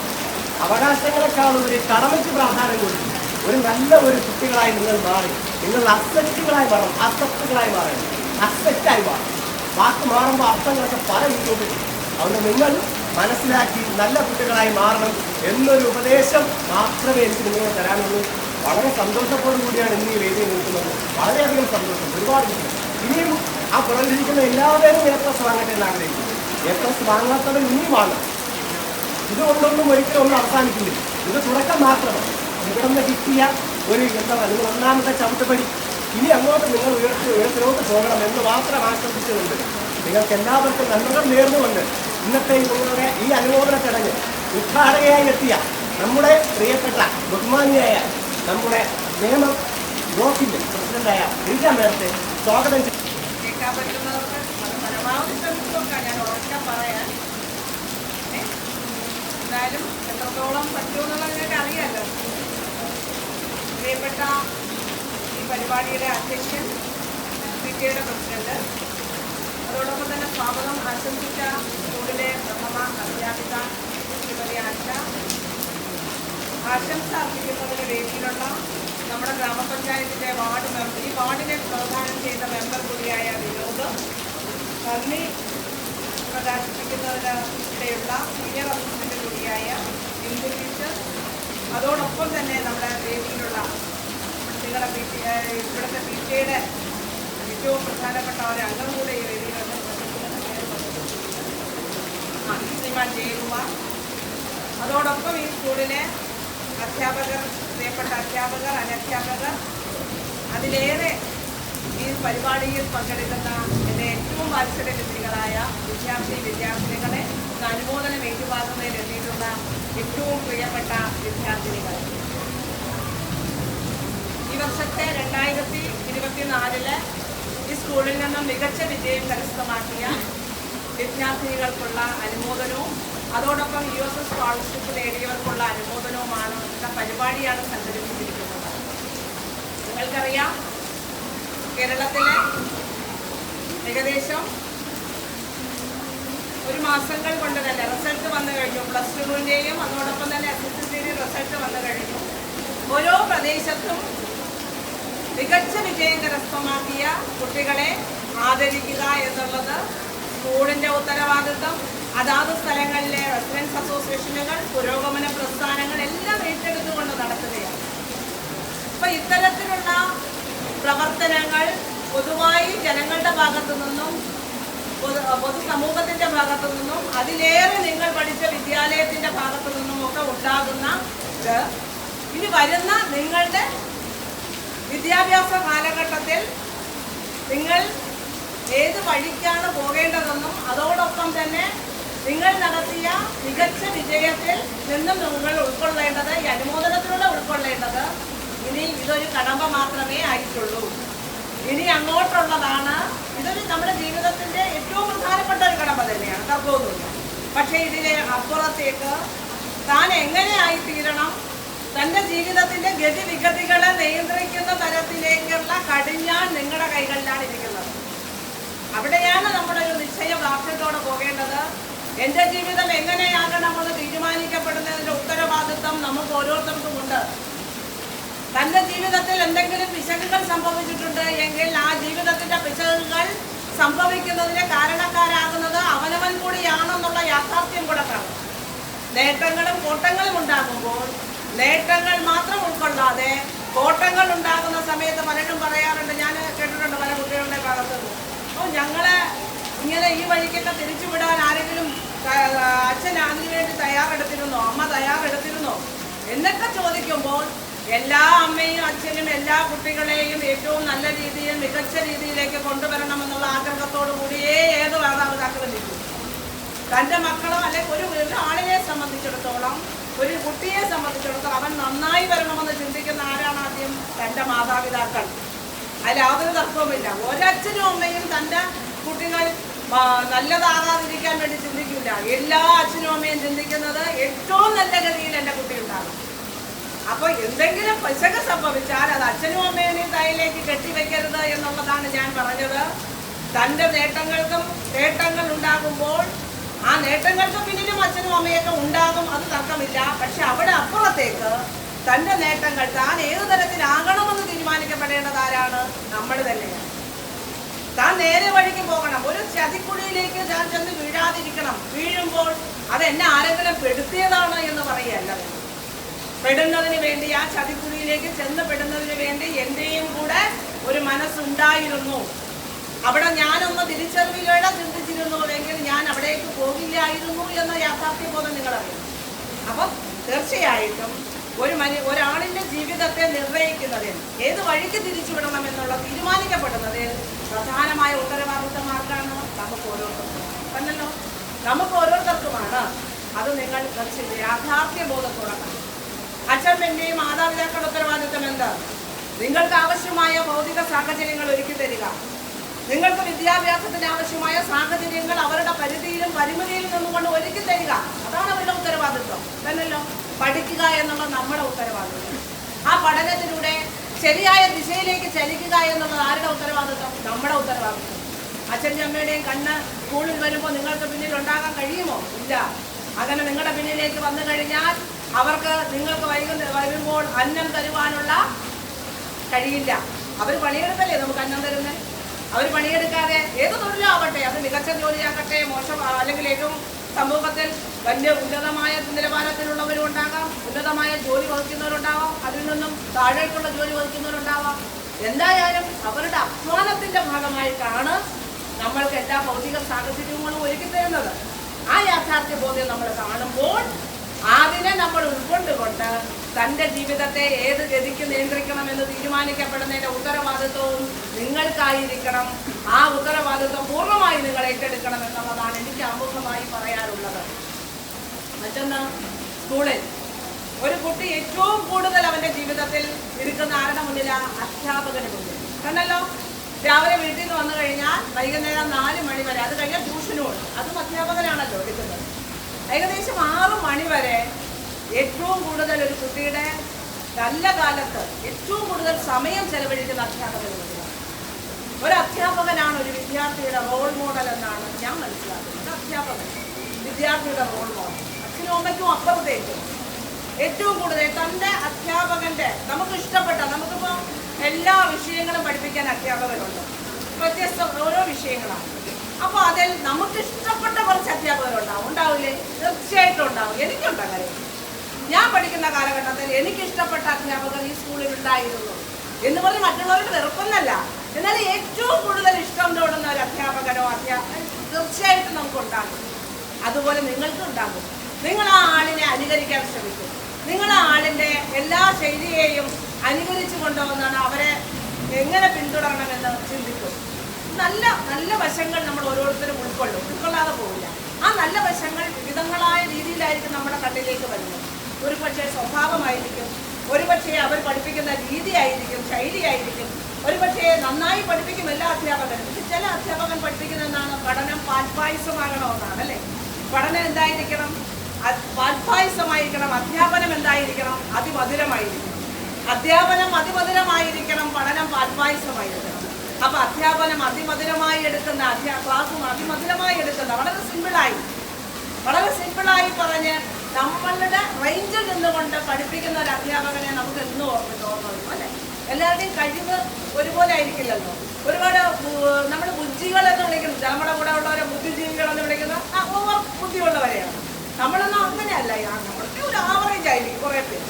അവകാശങ്ങളെക്കാളുപരി കടമയ്ക്ക് പ്രാധാന്യം കൊടുക്കും ഒരു നല്ല ഒരു കുട്ടികളായി നിങ്ങൾ മാറി. നിങ്ങൾ അസറ്റുകളായി മാറും. അസത്തുകളായി മാറണം. അസറ്റായി മാറും. വാക്ക് മാറുമ്പോൾ അർത്ഥങ്ങളൊക്കെ പല രീതിയിൽ. അതുകൊണ്ട് നിങ്ങൾ മനസ്സിലാക്കി നല്ല കുട്ടികളായി മാറണം എന്നൊരു ഉപദേശം മാത്രമേ എനിക്ക് നിങ്ങളോട് തരാനുള്ളൂ. വളരെ സന്തോഷത്തോടു കൂടിയാണ് ഇന്ന് ഈ വേദിയിൽ നിൽക്കുന്നത്. വളരെയധികം സന്തോഷം. ഒരുപാട് ഇനിയും ആ പുറകിലിരിക്കുന്ന എല്ലാവരും A+ വാങ്ങട്ടെ എന്ന് ആഗ്രഹിക്കുന്നു. A+ വാങ്ങാത്തവർ ഇനിയും വാങ്ങാം. ഇതുകൊണ്ടൊന്നും ഒരിക്കലും ഒന്നും അവസാനിക്കുന്നില്ല. ഇത് തുടക്കം മാത്രമാണ്. ഇവിടെ നിന്ന് കിട്ടിയ ഒരു എന്താ പറയുക, നിങ്ങൾ ഒന്നാമത്തെ ചവിട്ടുപടി. ഇനി അങ്ങോട്ട് നിങ്ങൾ ഉയരത്തിലോട്ട് പോകണം എന്ന് മാത്രം ആശംസിച്ചുകൊണ്ട് നിങ്ങൾക്ക് എല്ലാവർക്കും നന്മകൾ നേർന്നുകൊണ്ട് ഇന്നത്തെ നിങ്ങളുടെ ഈ അനുമോദന ചടങ്ങ് ഉദ്ഘാടകയായി എത്തിയ നമ്മുടെ പ്രിയപ്പെട്ട ബഹുമാനിയായ നമ്മുടെ നിയമ ബ്ലോക്കിൻ്റെ പ്രസിഡന്റായ റീജ മേഡത്തെ സ്വാഗതം ചെയ്യും. കേൾക്കാൻ പറ്റുന്നവർക്ക് അത് പരമാവധി ശ്രമിച്ചോക്കാം. ഞാൻ ഉറക്കാൻ പറയാൻ എന്തായാലും എത്രത്തോളം പറ്റുമെന്നുള്ളത് നിങ്ങൾക്ക് അറിയാമല്ലോ. പ്രിയപ്പെട്ട ഈ പരിപാടിയുടെ അധ്യക്ഷൻ, PTA പ്രസിഡന്റ്, അതോടൊപ്പം തന്നെ സ്വാഗതം ആശംസിച്ച സ്കൂളിലെ പ്രഥമ അധ്യാപിക ശ്രീമതി ആശ, ആശംസ അർപ്പിക്കുന്നതിന് വേദിയിലുള്ള നമ്മുടെ ഗ്രാമപഞ്ചായത്തിൻ്റെ വാർഡ് മെമ്പർ, ഈ വാർഡിനെ പ്രധാനം ചെയ്ത മെമ്പർ കൂടിയായ വിനോദ്, നന്ദി പ്രകാശിപ്പിക്കുന്നതിന് ഇവിടെയുള്ള സീനിയർ അസിസ്റ്റന്റ് കൂടിയായ ബിന്ദു ടീച്ചർ, അതോടൊപ്പം തന്നെ നമ്മുടെ വേദിയിലുള്ള നിങ്ങളുടെ ഇവിടുത്തെ PTA ഏറ്റവും പ്രധാനപ്പെട്ട ഒരു അംഗം കൂടെ ഈ വേദിയിലുണ്ട്. ശ്രീമാൻ ജയകുമാർ. അതോടൊപ്പം ഈ സ്കൂളിലെ അധ്യാപകർ, പ്രിയപ്പെട്ട അധ്യാപകർ, അനധ്യാപകർ, അതിലേറെ ഈ പരിപാടിയിൽ പങ്കെടുക്കുന്ന എൻ്റെ ഏറ്റവും വാത്സല്യനിധികളായ വിദ്യാർത്ഥിനികളെ അനുമോദനം ഏറ്റുവാങ്ങുന്നതിൽ എത്തിയിട്ടുള്ള ഏറ്റവും പ്രിയപ്പെട്ട വിദ്യാർത്ഥിനികൾ. ഈ വർഷത്തെ 2024 ഈ സ്കൂളിൽ നിന്നും മികച്ച വിജയം കരസ്ഥമാക്കിയ വിദ്യാർത്ഥിനികൾക്കുള്ള അനുമോദനവും അതോടൊപ്പം USS സ്കോളർഷിപ്പ് നേടിയവർക്കുള്ള അനുമോദനവുമാണ് എന്ന പരിപാടിയാണ് സംഘടിപ്പിച്ചിരിക്കുന്നത്. നിങ്ങൾക്കറിയാം, കേരളത്തിലെ ഏകദേശം ഒരു മാസങ്ങൾ കൊണ്ട് തന്നെ റിസൾട്ട് വന്നു കഴിഞ്ഞു. +2-ൻ്റെയും അതോടൊപ്പം തന്നെ SSLCയുടെയും റിസൾട്ട് വന്നു കഴിഞ്ഞു. ഓരോ പ്രദേശത്തും മികച്ച വിജയം കരസ്ഥമാക്കിയ കുട്ടികളെ ആദരിക്കുക എന്നുള്ളത് സ്കൂളിൻ്റെ ഉത്തരവാദിത്വം. അതാത് സ്ഥലങ്ങളിലെ റെസിഡൻസ് അസോസിയേഷനുകൾ, പുരോഗമന പ്രസ്ഥാനങ്ങൾ എല്ലാം ഏറ്റെടുത്തുകൊണ്ട് നടത്തുകയാണ്. അപ്പം ഇത്തരത്തിലുള്ള പ്രവർത്തനങ്ങൾ പൊതുവായി ജനങ്ങളുടെ ഭാഗത്തു നിന്നും പൊതുസമൂഹത്തിൻ്റെ ഭാഗത്തു നിന്നും അതിലേറെ നിങ്ങൾ പഠിച്ച വിദ്യാലയത്തിൻ്റെ ഭാഗത്തു നിന്നും ഒക്കെ ഉണ്ടാകുന്ന ഇനി വരുന്ന നിങ്ങളുടെ വിദ്യാഭ്യാസ കാലഘട്ടത്തിൽ നിങ്ങൾ ഏത് വഴിക്കാണ് പോകേണ്ടതെന്നും അതോടൊപ്പം തന്നെ നിങ്ങൾ നടത്തിയ മികച്ച വിജയത്തിൽ നിന്നും നിങ്ങൾ ഉൾക്കൊള്ളേണ്ടത്, ഈ അനുമോദനത്തിലൂടെ ഉൾക്കൊള്ളേണ്ടത്, ഇനി ഇതൊരു കടമ്പ മാത്രമേ ആയിട്ടുള്ളൂ. ഇനി അങ്ങോട്ടുള്ളതാണ്. ഇതൊരു നമ്മുടെ ജീവിതത്തിൻ്റെ ഏറ്റവും പ്രധാനപ്പെട്ട ഒരു കടമ്പ തന്നെയാണ്, തർക്കമൊന്നുമില്ല. പക്ഷേ ഇതിലെ അപ്പുറത്തേക്ക് താൻ എങ്ങനെ ആയിത്തീരണം, തൻ്റെ ജീവിതത്തിൻ്റെ ഗതിവിഗതികളെ നിയന്ത്രിക്കുന്ന തരത്തിലേക്കുള്ള കടിഞ്ഞാൺ നിങ്ങളുടെ കൈകളിലാണ് ഇരിക്കുന്നത്. അവിടെയാണ് നമ്മളൊരു നിശ്ചയദാർഢ്യത്തോടെ പോകേണ്ടത്. എൻ്റെ ജീവിതം എങ്ങനെയാകണമെന്ന് തീരുമാനിക്കപ്പെടുന്നതിൻ്റെ ഉത്തരവാദിത്വം നമുക്ക് ഓരോരുത്തർക്കുമുണ്ട്. തൻ്റെ ജീവിതത്തിൽ എന്തെങ്കിലും പിശകുകൾ സംഭവിച്ചിട്ടുണ്ട് എങ്കിൽ ആ ജീവിതത്തിൻ്റെ പിശകുകൾ സംഭവിക്കുന്നതിന് കാരണക്കാരാകുന്നത് അവനവൻ കൂടിയാണെന്നുള്ള യാഥാർത്ഥ്യം കൂടെ കാണും. നേട്ടങ്ങളും കോട്ടങ്ങളും ഉണ്ടാകുമ്പോൾ നേട്ടങ്ങൾ മാത്രം ഉൾക്കൊള്ളാതെ കോട്ടങ്ങൾ ഉണ്ടാകുന്ന സമയത്ത് പലരും പറയാറുണ്ട്, ഞാൻ കേട്ടിട്ടുണ്ട് പല കുട്ടികളുടെ ഭാഗത്ത്, ഞങ്ങളെ ഇങ്ങനെ ഈ വഴിക്കൊക്കെ തിരിച്ചുവിടാൻ ആരെങ്കിലും അച്ഛൻ അതിനു വേണ്ടി തയ്യാറെടുത്തിരുന്നോ, അമ്മ തയ്യാറെടുത്തിരുന്നോ എന്നൊക്കെ ചോദിക്കുമ്പോൾ എല്ലാ അമ്മയും അച്ഛനും എല്ലാ കുട്ടികളെയും ഏറ്റവും നല്ല രീതിയിൽ മികച്ച രീതിയിലേക്ക് കൊണ്ടുവരണമെന്നുള്ള ആഗ്രഹത്തോടു കൂടിയേ ഏത് മാതാപിതാക്കളും നിൽക്കും. തൻ്റെ മക്കളോ അല്ലെങ്കിൽ ഒരു ആളിനെ സംബന്ധിച്ചിടത്തോളം, ഒരു കുട്ടിയെ സംബന്ധിച്ചിടത്തോളം അവൻ നന്നായി വരണമെന്ന് ചിന്തിക്കുന്ന ആരാണ് ആദ്യം? തൻ്റെ മാതാപിതാക്കൾ. അതിൽ യാതൊരു തർക്കവുമില്ല. ഒരച്ഛനും അമ്മയും തൻ്റെ കുട്ടികൾ നല്ലതാകാതിരിക്കാൻ വേണ്ടി ചിന്തിക്കില്ല. എല്ലാ അച്ഛനും അമ്മയും ചിന്തിക്കുന്നത് ഏറ്റവും നല്ല ഗതിയിൽ എൻ്റെ കുട്ടി ഉണ്ടാകും. അപ്പോൾ എന്തെങ്കിലും പിശക് സംഭവിച്ചാൽ അത് അച്ഛനും അമ്മേനെയും തലയിലേക്ക് കെട്ടിവെക്കരുത് എന്നുള്ളതാണ് ഞാൻ പറഞ്ഞത്. തൻ്റെ നേട്ടങ്ങൾ ഉണ്ടാകുമ്പോൾ ആ നേട്ടങ്ങൾക്ക് പിന്നിലും അച്ഛനും അമ്മയൊക്കെ ഉണ്ടാകും, അത് തർക്കമില്ല. പക്ഷെ അവിടെ അപ്പുറത്തേക്ക് തൻ്റെ നേട്ടങ്ങൾ താൻ ഏതു തരത്തിലാകണമെന്ന് തീരുമാനിക്കപ്പെടേണ്ടത് ആരാണ്? നമ്മൾ തന്നെയാണ്. താൻ നേരെ വഴിക്ക് പോകണം. ഒരു ചതിക്കുഴിയിലേക്ക് താൻ ചെന്ന് വീഴാതിരിക്കണം. വീഴുമ്പോൾ അതെന്നെ ആരെങ്കിലും പെടുത്തിയതാണ് എന്ന് പറയുകയല്ല. പെടുന്നതിന് വേണ്ടി, ആ ചതിക്കുഴിയിലേക്ക് ചെന്ന് പെടുന്നതിന് വേണ്ടി എൻ്റെയും കൂടെ ഒരു മനസ്സുണ്ടായിരുന്നു. അവിടെ ഞാനൊന്ന് തിരിച്ചറിവിലൂടെ ചിന്തിച്ചിരുന്നുവെങ്കിൽ ഞാൻ അവിടേക്ക് പോകില്ലായിരുന്നു എന്ന യാഥാർത്ഥ്യബോധം നിങ്ങളറിയാം. അപ്പം തീർച്ചയായിട്ടും ഒരാളിൻ്റെ ജീവിതത്തെ നിർണ്ണയിക്കുന്നതിൽ, ഏത് വഴിക്ക് തിരിച്ചുവിടണം എന്നുള്ള തീരുമാനിക്കപ്പെടുന്നതിൽ പ്രധാനമായ ഉത്തരവാദിത്തമാർക്കാണ്? നമുക്ക് ഓരോരുത്തർക്കും അല്ലല്ലോ, നമുക്ക് ഓരോരുത്തർക്കുമാണ്. അത് നിങ്ങൾ യാഥാർത്ഥ്യബോധത്തോടെ കാണും. അച്ഛൻ്റെയും മാതാപിതാക്കളുടെ ഉത്തരവാദിത്തം എന്താ? നിങ്ങൾക്ക് ആവശ്യമായ ഭൗതിക സാഹചര്യങ്ങൾ ഒരുക്കി തരിക, നിങ്ങൾക്ക് വിദ്യാഭ്യാസത്തിന് ആവശ്യമായ സാഹചര്യങ്ങൾ അവരുടെ പരിധിയിലും പരിമിതിയിലും നിന്നുകൊണ്ട് ഒരുക്കി തരിക. അതാണ് അവരുടെ ഉത്തരവാദിത്വം തന്നല്ലോ. പഠിക്കുക എന്നുള്ള നമ്മുടെ ഉത്തരവാദിത്വം. ആ പഠനത്തിലൂടെ ശരിയായ ദിശയിലേക്ക് ചലിക്കുക എന്നുള്ളത് ആരുടെ ഉത്തരവാദിത്വം? നമ്മുടെ ഉത്തരവാദിത്വം. അച്ഛൻ്റെ അമ്മയുടെയും കണ്ണ് സ്കൂളിൽ വരുമ്പോൾ നിങ്ങൾക്ക് പിന്നിൽ ഉണ്ടാകാൻ കഴിയുമോ? ഇല്ല. അങ്ങനെ നിങ്ങളുടെ പിന്നിലേക്ക് വന്നു കഴിഞ്ഞാൽ അവർക്ക് നിങ്ങൾക്ക് വരുമ്പോൾ അന്നം തരുവാനുള്ള കഴിയില്ല. അവർ പണിയെടുക്കല്ലേ നമുക്ക് അന്നം തരുന്നത്? അവർ പണിയെടുക്കാതെ ഏത് തൊഴിലാവട്ടെ, അത് മികച്ച ജോലിയാകട്ടെ, മോശം അല്ലെങ്കിൽ ഏറ്റവും സമൂഹത്തിൽ വലിയ ഉന്നതമായ നിലവാരത്തിലുള്ളവരും ഉണ്ടാകാം, ഉന്നതമായ ജോലി വഹിക്കുന്നവരുണ്ടാവാം, അതിൽ നിന്നും താഴേക്കുള്ള ജോലി വഹിക്കുന്നവരുണ്ടാവാം. എന്തായാലും അവരുടെ അധ്വാനത്തിന്റെ ഭാഗമായിട്ടാണ് നമ്മൾക്ക് എല്ലാ ഭൗതിക സാഹചര്യങ്ങളും ഒരുക്കി തരുന്നത്. ആ യാഥാർത്ഥ്യ ബോധ്യം നമ്മൾ കാണുമ്പോൾ അതിനെ നമ്മൾ ഉൾക്കൊണ്ടുകൊണ്ട് തൻ്റെ ജീവിതത്തെ ഏത് ഗതിക്ക് നിയന്ത്രിക്കണമെന്ന് തീരുമാനിക്കപ്പെടുന്നതിൻ്റെ ഉത്തരവാദിത്വവും നിങ്ങൾക്കായിരിക്കണം. ആ ഉത്തരവാദിത്വം പൂർണ്ണമായി നിങ്ങൾ ഏറ്റെടുക്കണം എന്നുള്ളതാണ് എനിക്ക് ആമുഖമായി പറയാനുള്ളത്. മറ്റൊന്ന്, സ്കൂളിൽ ഒരു കുട്ടി ഏറ്റവും കൂടുതൽ അവൻ്റെ ജീവിതത്തിൽ ഇരിക്കുന്ന ആരുടെ മുന്നിലാണ്? അധ്യാപകന് മുന്നിൽ. കണ്ടല്ലോ, രാവിലെ വീട്ടിൽ നിന്ന് വന്നു കഴിഞ്ഞാൽ വൈകുന്നേരം 4 മണി വരെ, അത് കഴിഞ്ഞാൽ ട്യൂഷനും അതും അധ്യാപകനാണല്ലോ എടുക്കുന്നത്. ഏകദേശം 6 മണി വരെ ഏറ്റവും കൂടുതൽ ഒരു കുട്ടിയുടെ നല്ല കാലത്ത് ഏറ്റവും കൂടുതൽ സമയം ചെലവഴിക്കുന്ന അധ്യാപകന് മുന്നിലാണ്. ഒരു അധ്യാപകനാണ് ഒരു വിദ്യാർത്ഥിയുടെ റോൾ മോഡൽ എന്നാണ് ഞാൻ മനസ്സിലാക്കുന്നത്. അധ്യാപകൻ വിദ്യാർത്ഥിയുടെ റോൾ മോഡൽ. അച്ഛനും അമ്മയ്ക്കും അപ്പുറത്തേക്കും ഏറ്റവും കൂടുതൽ തൻ്റെ അധ്യാപകൻ്റെ നമുക്ക് ഇഷ്ടപ്പെട്ട, നമുക്കിപ്പോൾ എല്ലാ വിഷയങ്ങളും പഠിപ്പിക്കാൻ അധ്യാപകരുണ്ട്, വ്യത്യസ്ത ഓരോ വിഷയങ്ങളാണ്. അപ്പോൾ അതിൽ നമുക്ക് ഇഷ്ടപ്പെട്ട കുറച്ച് അധ്യാപകരുണ്ടാവും, ഉണ്ടാവില്ലേ? തീർച്ചയായിട്ടും ഉണ്ടാവും. എനിക്കുണ്ട് അങ്ങനെ. ഞാൻ പഠിക്കുന്ന കാലഘട്ടത്തിൽ എനിക്കിഷ്ടപ്പെട്ട അധ്യാപകർ ഈ സ്കൂളിൽ ഉണ്ടായിരുന്നു എന്ന് പറഞ്ഞ് മറ്റുള്ളവരുടെ വെറുപ്പൊന്നല്ല, എന്നാൽ ഏറ്റവും കൂടുതൽ ഇഷ്ടം തോന്നുന്ന ഒരു അധ്യാപകനോ തീർച്ചയായിട്ടും നമുക്കുണ്ടാകും. അതുപോലെ നിങ്ങൾക്കും ഉണ്ടാകും. നിങ്ങൾ ആ ആളിനെ അനുകരിക്കാൻ ശ്രമിക്കും. നിങ്ങൾ ആ ആളിൻ്റെ എല്ലാ ശൈലിയെയും അനുകരിച്ചു കൊണ്ടുവന്നാണ് അവരെ എങ്ങനെ പിന്തുടരണമെന്ന് ചിന്തിക്കും. നല്ല നല്ല വശങ്ങൾ നമ്മൾ ഓരോരുത്തരും ഉൾക്കൊള്ളാതെ പോകില്ല. ആ നല്ല വശങ്ങൾ വിവിധങ്ങളായ രീതിയിലായിരിക്കും നമ്മുടെ കണ്ണിലേക്ക് വരുന്നത്. ഒരു പക്ഷേ സ്വഭാവമായിരിക്കും, ഒരുപക്ഷെ അവർ പഠിപ്പിക്കുന്ന രീതിയായിരിക്കും, ശൈലിയായിരിക്കും, ഒരുപക്ഷെ നന്നായി പഠിപ്പിക്കും എല്ലാ അധ്യാപകരും. ചില അധ്യാപകൻ പഠിപ്പിക്കുന്നതെന്നാണ് പഠനം പാൽപ്പായസമാകണമെന്നാണ്, അല്ലേ? പഠനം എന്തായിരിക്കണം? പാൽപ്പായസമായിരിക്കണം. അധ്യാപനം എന്തായിരിക്കണം? അതിമധുരമായിരിക്കണം. അധ്യാപനം അതിമധുരമായിരിക്കണം, പഠനം പാൽപ്പായസമായിരിക്കണം. അപ്പൊ അധ്യാപനം അതിമധുരമായി എടുക്കുന്ന, ക്ലാസ്സും അതിമധുരമായി എടുക്കുന്ന, വളരെ സിമ്പിളായി പറഞ്ഞ് നമ്മളുടെ റേഞ്ചിൽ നിന്നുകൊണ്ട് പഠിപ്പിക്കുന്ന ഒരു അധ്യാപകനെ നമുക്ക് എന്നും ഓർമ്മ വരും, അല്ലേ? എല്ലാവരുടെയും കഴിവ് ഒരുപോലെ ആയിരിക്കില്ലല്ലോ. ഒരുപാട് നമ്മൾ ബുദ്ധികളെന്ന് വിളിക്കുന്നു, നമ്മുടെ കൂടെ ഉള്ളവരെ ബുദ്ധിജീവികളെന്ന് വിളിക്കുന്ന ഓവർ ബുദ്ധിയുള്ളവരെയാണ്. നമ്മളൊന്നും അങ്ങനെയല്ല. നമ്മൾക്ക് ഒരു ആവറേജ് ആയിരിക്കും. കുറേ പേര്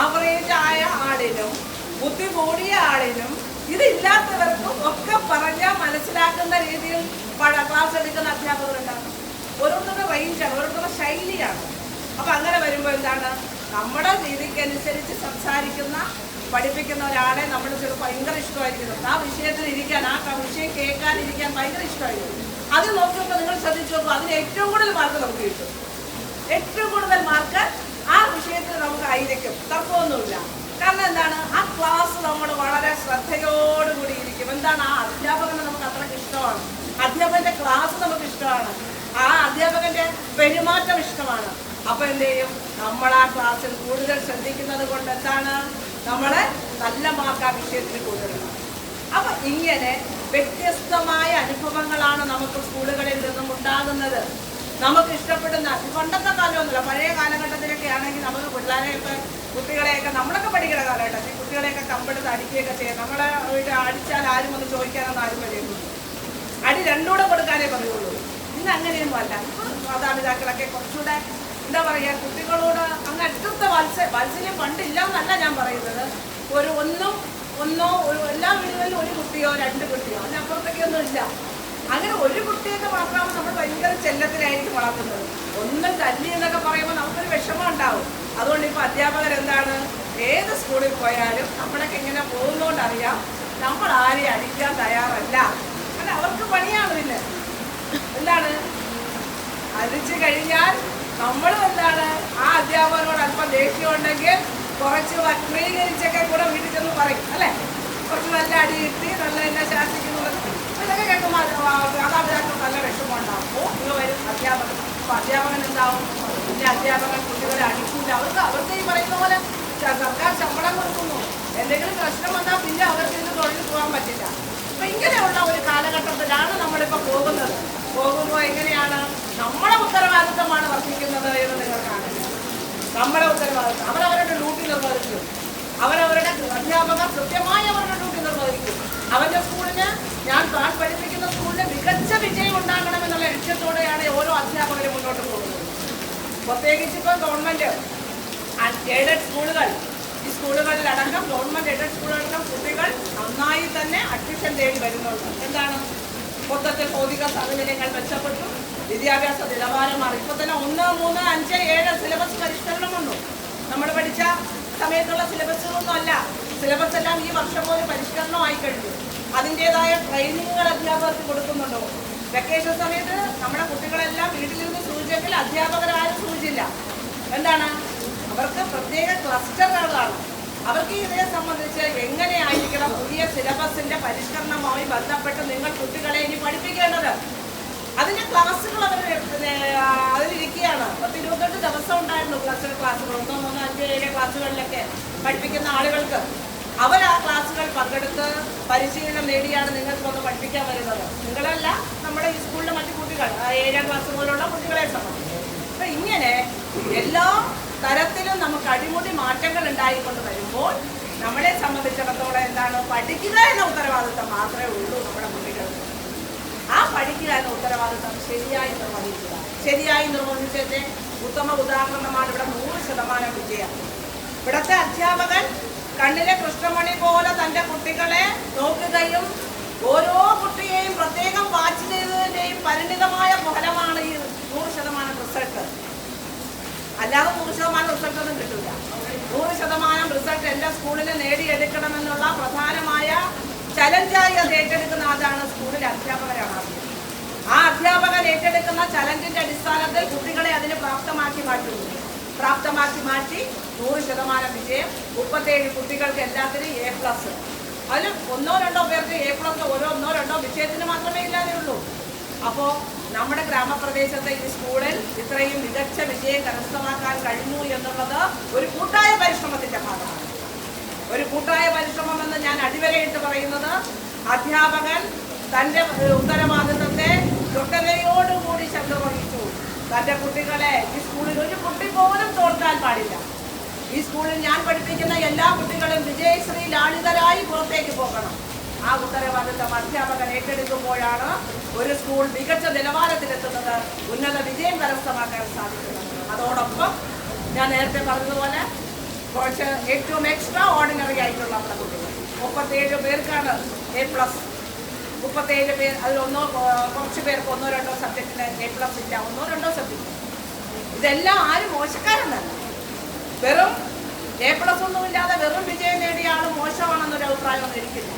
ആവറേജ് ആയ ആളിനും ബുദ്ധി കൂടിയ ആളിനും ഇതില്ലാത്തവർക്കും ഒക്കെ പറഞ്ഞാൽ മനസ്സിലാക്കുന്ന രീതിയിൽ ക്ലാസ് എടുക്കുന്ന അധ്യാപകരുണ്ടാകും. ഓരോരുത്തരുടെ റേഞ്ചാണ്, ഓരോരുത്തരുടെ ശൈലിയാണ്. അപ്പം അങ്ങനെ വരുമ്പോൾ എന്താണ്, നമ്മുടെ രീതിക്കനുസരിച്ച് സംസാരിക്കുന്ന പഠിപ്പിക്കുന്ന ഒരാളെ നമ്മൾ ചിലപ്പോൾ ഭയങ്കര ഇഷ്ടമായിരിക്കും. ആ വിഷയത്തിൽ ഇരിക്കാൻ, ആ വിഷയം കേൾക്കാനിരിക്കാൻ ഭയങ്കര ഇഷ്ടമായിരിക്കും. അത് നോക്കുമ്പോൾ നിങ്ങൾ ശ്രദ്ധിച്ചു നോക്കുമ്പോൾ അതിന് ഏറ്റവും കൂടുതൽ മാർക്ക് നമുക്ക് കിട്ടും. ഏറ്റവും കൂടുതൽ മാർക്ക് ആ വിഷയത്തിൽ നമുക്ക് ആയിരിക്കും, തർക്കമൊന്നുമില്ല. കാരണം എന്താണ്, ആ ക്ലാസ് നമ്മൾ വളരെ ശ്രദ്ധയോടുകൂടി ഇരിക്കും. എന്താണ്, ആ അധ്യാപകനെ നമുക്ക് അത്രയ്ക്ക് ഇഷ്ടമാണ്, അധ്യാപകന്റെ ക്ലാസ് നമുക്ക് ഇഷ്ടമാണ്, ആ അധ്യാപകന്റെ പെരുമാറ്റം ഇഷ്ടമാണ്. അപ്പൊ എന്ത് ചെയ്യും, നമ്മൾ ആ ക്ലാസ്സിൽ കൂടുതൽ ശ്രദ്ധിക്കുന്നത് കൊണ്ട് എന്താണ്, നമ്മളെ നല്ല മാർക്ക് ആ വിഷയത്തിന് കൂടുതലാണ്. അപ്പൊ ഇങ്ങനെ വ്യത്യസ്തമായ അനുഭവങ്ങളാണ് നമുക്ക് സ്കൂളുകളിൽ നിന്നും ഉണ്ടാകുന്നത്. നമുക്ക് ഇഷ്ടപ്പെടുന്ന, പണ്ടത്തെ കാലമൊന്നുമില്ല, പഴയ കാലഘട്ടത്തിലൊക്കെ ആണെങ്കിൽ നമുക്ക് കുട്ടികളെയൊക്കെ നമ്മളൊക്കെ പഠിക്കുന്ന കാലഘട്ടത്തിൽ കുട്ടികളെയൊക്കെ കമ്പെടുത്ത് അടിക്കുകയൊക്കെ ചെയ്യാം. നമ്മളെ അടിച്ചാൽ ആരും ഒന്ന് ചോദിക്കാനൊന്നും ആരും പറയുള്ളൂ, അടി രണ്ടുകൂടെ കൊടുക്കാനേ പറയുള്ളൂ. ഇന്ന് അങ്ങനെയൊന്നും അല്ല. ഇപ്പോൾ മാതാപിതാക്കളൊക്കെ കുറച്ചുകൂടെ എന്താ പറയുക, കുട്ടികളോട് അങ്ങ് അടുത്ത വാത്സല്യം പണ്ടില്ല എന്നല്ല ഞാൻ പറയുന്നത്. എല്ലാ വീടുകളിലും ഒരു കുട്ടിയോ 2 കുട്ടിയോ അതിനപ്പുറത്തേക്കൊന്നും ഇല്ല. അങ്ങനെ ഒരു കുട്ടിയൊക്കെ മാത്രമാണ് നമ്മൾ ഭയങ്കര ചെല്ലത്തിലായിരിക്കും വളർത്തുന്നത്. ഒന്നും തല്ലി എന്നൊക്കെ പറയുമ്പോൾ നമുക്കൊരു വിഷമം ഉണ്ടാവും. അതുകൊണ്ട് ഇപ്പോൾ അധ്യാപകരെന്താണ്, ഏത് സ്കൂളിൽ പോയാലും നമ്മളൊക്കെ ഇങ്ങനെ പോകുന്നതുകൊണ്ടറിയാം നമ്മൾ ആരെയും അടിക്കാൻ തയ്യാറല്ല. അല്ല, അവർക്ക് പണിയാണ്. പിന്നെ എന്താണ്, അടിച്ചു കഴിഞ്ഞാൽ നമ്മളും എന്താണ്, ആ അധ്യാപകനോട് അല്പം ദേഷ്യം ഉണ്ടെങ്കിൽ കുറച്ച് വക്രീകരിച്ചൊക്കെ കൂടെ വീട്ടിൽ ചെന്ന് പറയും, അല്ലേ? കുറച്ച് നല്ല അടി കിട്ടി, നല്ല എന്നെ ശാസിക്കുന്നത്, ഇതൊക്കെ കേൾക്കുമ്പോൾ മാതാപിതാക്കൾ നല്ല വിഷമം ഉണ്ടാവും. നിങ്ങൾ വരും അധ്യാപകൻ. അപ്പോൾ അധ്യാപകൻ എന്താവും, പിന്നെ അധ്യാപകൻ കുട്ടികളെ അടിക്കില്ല. അവർക്ക് ഈ പറയുന്ന പോലെ സർക്കാർ ശമ്പളം കൊടുക്കുന്നു, എന്തെങ്കിലും പ്രശ്നം വന്നാൽ പിന്നെ അവർക്ക് ഇന്ന് തൊഴിൽ പോകാൻ പറ്റില്ല. അപ്പം ഇങ്ങനെയുള്ള ഒരു കാലഘട്ടത്തിലാണ് നമ്മളിപ്പോൾ പോകുമ്പോൾ എങ്ങനെയാണ് നമ്മുടെ ഉത്തരവാദിത്തമാണ് വർദ്ധിക്കുന്നത് എന്ന് നിങ്ങൾ കാണുന്നത്. നമ്മുടെ ഉത്തരവാദിത്തം, അവരവരുടെ ഡ്യൂട്ടി നിർവഹിക്കും. അവരവരുടെ അധ്യാപകർ കൃത്യമായി അവരുടെ ഡ്യൂട്ടി നിർവഹിക്കും. അവരുടെ സ്കൂളിന് താൻ പഠിപ്പിക്കുന്ന സ്കൂളിന് മികച്ച വിജയം ഉണ്ടാകണമെന്നുള്ള ലക്ഷ്യത്തോടെയാണ് ഓരോ അധ്യാപകരും മുന്നോട്ട് പോകുന്നത്. പ്രത്യേകിച്ച് ഇപ്പോൾ ഗവൺമെന്റ് എയ്ഡഡ് സ്കൂളുകൾ ഈ സ്കൂളുകളിലടക്കം ഗവൺമെന്റ് എയ്ഡഡ് സ്കൂളുകളിലും കുട്ടികൾ നന്നായി തന്നെ അഡ്മിഷൻ തേടി വരുന്നുണ്ട്. എന്താണ് മൊത്തത്തിൽ ഭൗതിക സാഹചര്യങ്ങൾ മെച്ചപ്പെട്ടു, വിദ്യാഭ്യാസ നിലവാരം മാറി. ഇപ്പോൾ തന്നെ 1, 3, 5, 7 സിലബസ് പരിഷ്കരണം വന്നു. നമ്മൾ പഠിച്ച സമയത്തുള്ള സിലബസുകളൊന്നും അല്ല. സിലബസ് എല്ലാം ഈ വർഷം പോലും പരിഷ്കരണമായി കഴിഞ്ഞു. അതിൻ്റെതായ ട്രെയിനിങ്ങുകൾ അധ്യാപകർക്ക് കൊടുക്കുന്നുണ്ടോ? വെക്കേഷൻ സമയത്ത് നമ്മുടെ കുട്ടികളെല്ലാം വീട്ടിലിരുന്ന് സൂചിച്ചെങ്കിൽ അധ്യാപകരാരും സൂചിച്ചില്ല. എന്താണ് അവർക്ക് പ്രത്യേക ക്ലസ്റ്ററുകളാണ്. അവർക്ക് ഇതിനെ സംബന്ധിച്ച് എങ്ങനെയായിരിക്കണം പുതിയ സിലബസിന്റെ പരിഷ്കരണവുമായി ബന്ധപ്പെട്ട് നിങ്ങൾ കുട്ടികളെ ഇനി പഠിപ്പിക്കേണ്ടത്. അതിന്റെ ക്ലാസ്സുകൾ അതിലിരിക്കുകയാണ്. 10-28 ദിവസം ഉണ്ടായിരുന്നു ക്ലസ്റ്റർ ക്ലാസ്സുകൾ. 1, 3, 5, 7 ക്ലാസ്സുകളിലൊക്കെ പഠിപ്പിക്കുന്ന ആളുകൾക്ക് അവർ ആ ക്ലാസ്സുകൾ പങ്കെടുത്ത് പരിശീലനം നേടിയാണ് നിങ്ങൾക്ക് വന്ന് പഠിപ്പിക്കാൻ വരുന്നത്. നിങ്ങളല്ല, നമ്മുടെ ഈ സ്കൂളിലെ മറ്റു കുട്ടികൾ, 7ാം ക്ലാസ് പോലുള്ള കുട്ടികളെ സംബന്ധിച്ച്. അപ്പൊ ഇങ്ങനെ എല്ലാ തരത്തിലും നമുക്ക് അടിമുടി മാറ്റങ്ങൾ ഉണ്ടായിക്കൊണ്ട് വരുമ്പോൾ നമ്മളെ സംബന്ധിച്ചിടത്തോളം എന്താണ്, പഠിക്കുക എന്ന ഉത്തരവാദിത്തം മാത്രമേ ഉള്ളൂ നമ്മുടെ കുട്ടികൾക്ക്. ആ പഠിക്കുക എന്ന ഉത്തരവാദിത്തം ശരിയായി നിർവഹിക്കുക. ശരിയായി നിർവഹിച്ചതിന്റെ ഉത്തമ ഉദാഹരണമാണ് ഇവിടെ 100% വിജയം. ഇവിടുത്തെ അധ്യാപകൻ കണ്ണിലെ കൃഷ്ണമണി പോലെ തൻ്റെ കുട്ടികളെ നോക്കുകയും ഓരോ കുട്ടിയെയും പ്രത്യേകം വാച്ച് ചെയ്തതിൻ്റെയും പരിണിതമായ ഫലമാണ് ഈ 100% റിസൾട്ട്. അല്ലാതെ 100% റിസൾട്ട് ഒന്നും കിട്ടില്ല. 100% റിസൾട്ട് എൻ്റെ സ്കൂളിൽ നേടിയെടുക്കണമെന്നുള്ള പ്രധാനമായ ചലഞ്ചായി അത് ഏറ്റെടുക്കുന്ന ആരാണ്? സ്കൂളിലെ അധ്യാപകരാണ് ആദ്യം. ആ അധ്യാപകൻ ഏറ്റെടുക്കുന്ന ചലഞ്ചിന്റെ അടിസ്ഥാനത്തിൽ കുട്ടികളെ അതിന് പ്രാപ്തമാക്കി മാറ്റുന്നു. പ്രാപ്തമാക്കി മാറ്റി 100% വിജയം. 37 കുട്ടികൾക്ക് എല്ലാത്തിനും A+. അതിൽ 1-2 പേർക്ക് A+, ഓരോ 1-2 വിഷയത്തിന് മാത്രമേ ഇല്ലാതെ ഉള്ളൂ. അപ്പോൾ നമ്മുടെ ഗ്രാമപ്രദേശത്തെ ഈ സ്കൂളിൽ ഇത്രയും മികച്ച വിജയം കരസ്ഥമാക്കാൻ കഴിഞ്ഞു എന്നുള്ളത് ഒരു കൂട്ടായ പരിശ്രമത്തിന്റെ ഭാഗമാണ്. ഒരു കൂട്ടായ പരിശ്രമം എന്ന് ഞാൻ അടിവരയിട്ട് പറയുന്നത്, അധ്യാപകൻ തൻ്റെ ഉത്തരവാദിത്തത്തെ കൃത്യതയോടുകൂടി ശ്രദ്ധ വഹിച്ചു. തൻ്റെ കുട്ടികളെ ഈ സ്കൂളിൽ ഒരു കുട്ടി പോലും തോൽക്കാൻ പാടില്ല. ഈ സ്കൂളിൽ ഞാൻ പഠിപ്പിക്കുന്ന എല്ലാ കുട്ടികളും വിജയശ്രീ ലാളിതരായി പുറത്തേക്ക് പോകണം. ആ ഉത്തരവാദിത്തം അധ്യാപകൻ ഏറ്റെടുക്കുമ്പോഴാണ് ഒരു സ്കൂൾ മികച്ച നിലവാരത്തിലെത്തുന്നത്, ഉന്നത വിജയം കരസ്ഥമാക്കാൻ സാധിക്കുന്നത്. അതോടൊപ്പം ഞാൻ നേരത്തെ പറഞ്ഞതുപോലെ കുറച്ച് ഏറ്റവും എക്സ്ട്രാ ഓർഡിനറി ആയിട്ടുള്ള കുട്ടികൾ 37 പേർക്കാണ് A+. 37 പേർ, അതിൽ കുറച്ച് പേർക്ക് 1-2 സബ്ജക്റ്റിന് A+ ഇല്ല, 1-2 സബ്ജക്റ്റ്. ഇതെല്ലാം ആരും മോശക്കാരെന്നല്ല, വെറും A+ ഒന്നുമില്ലാതെ വെറും വിജയം നേടിയ ആൾ മോശമാണെന്നൊരു അഭിപ്രായമൊന്നും എനിക്കില്ല.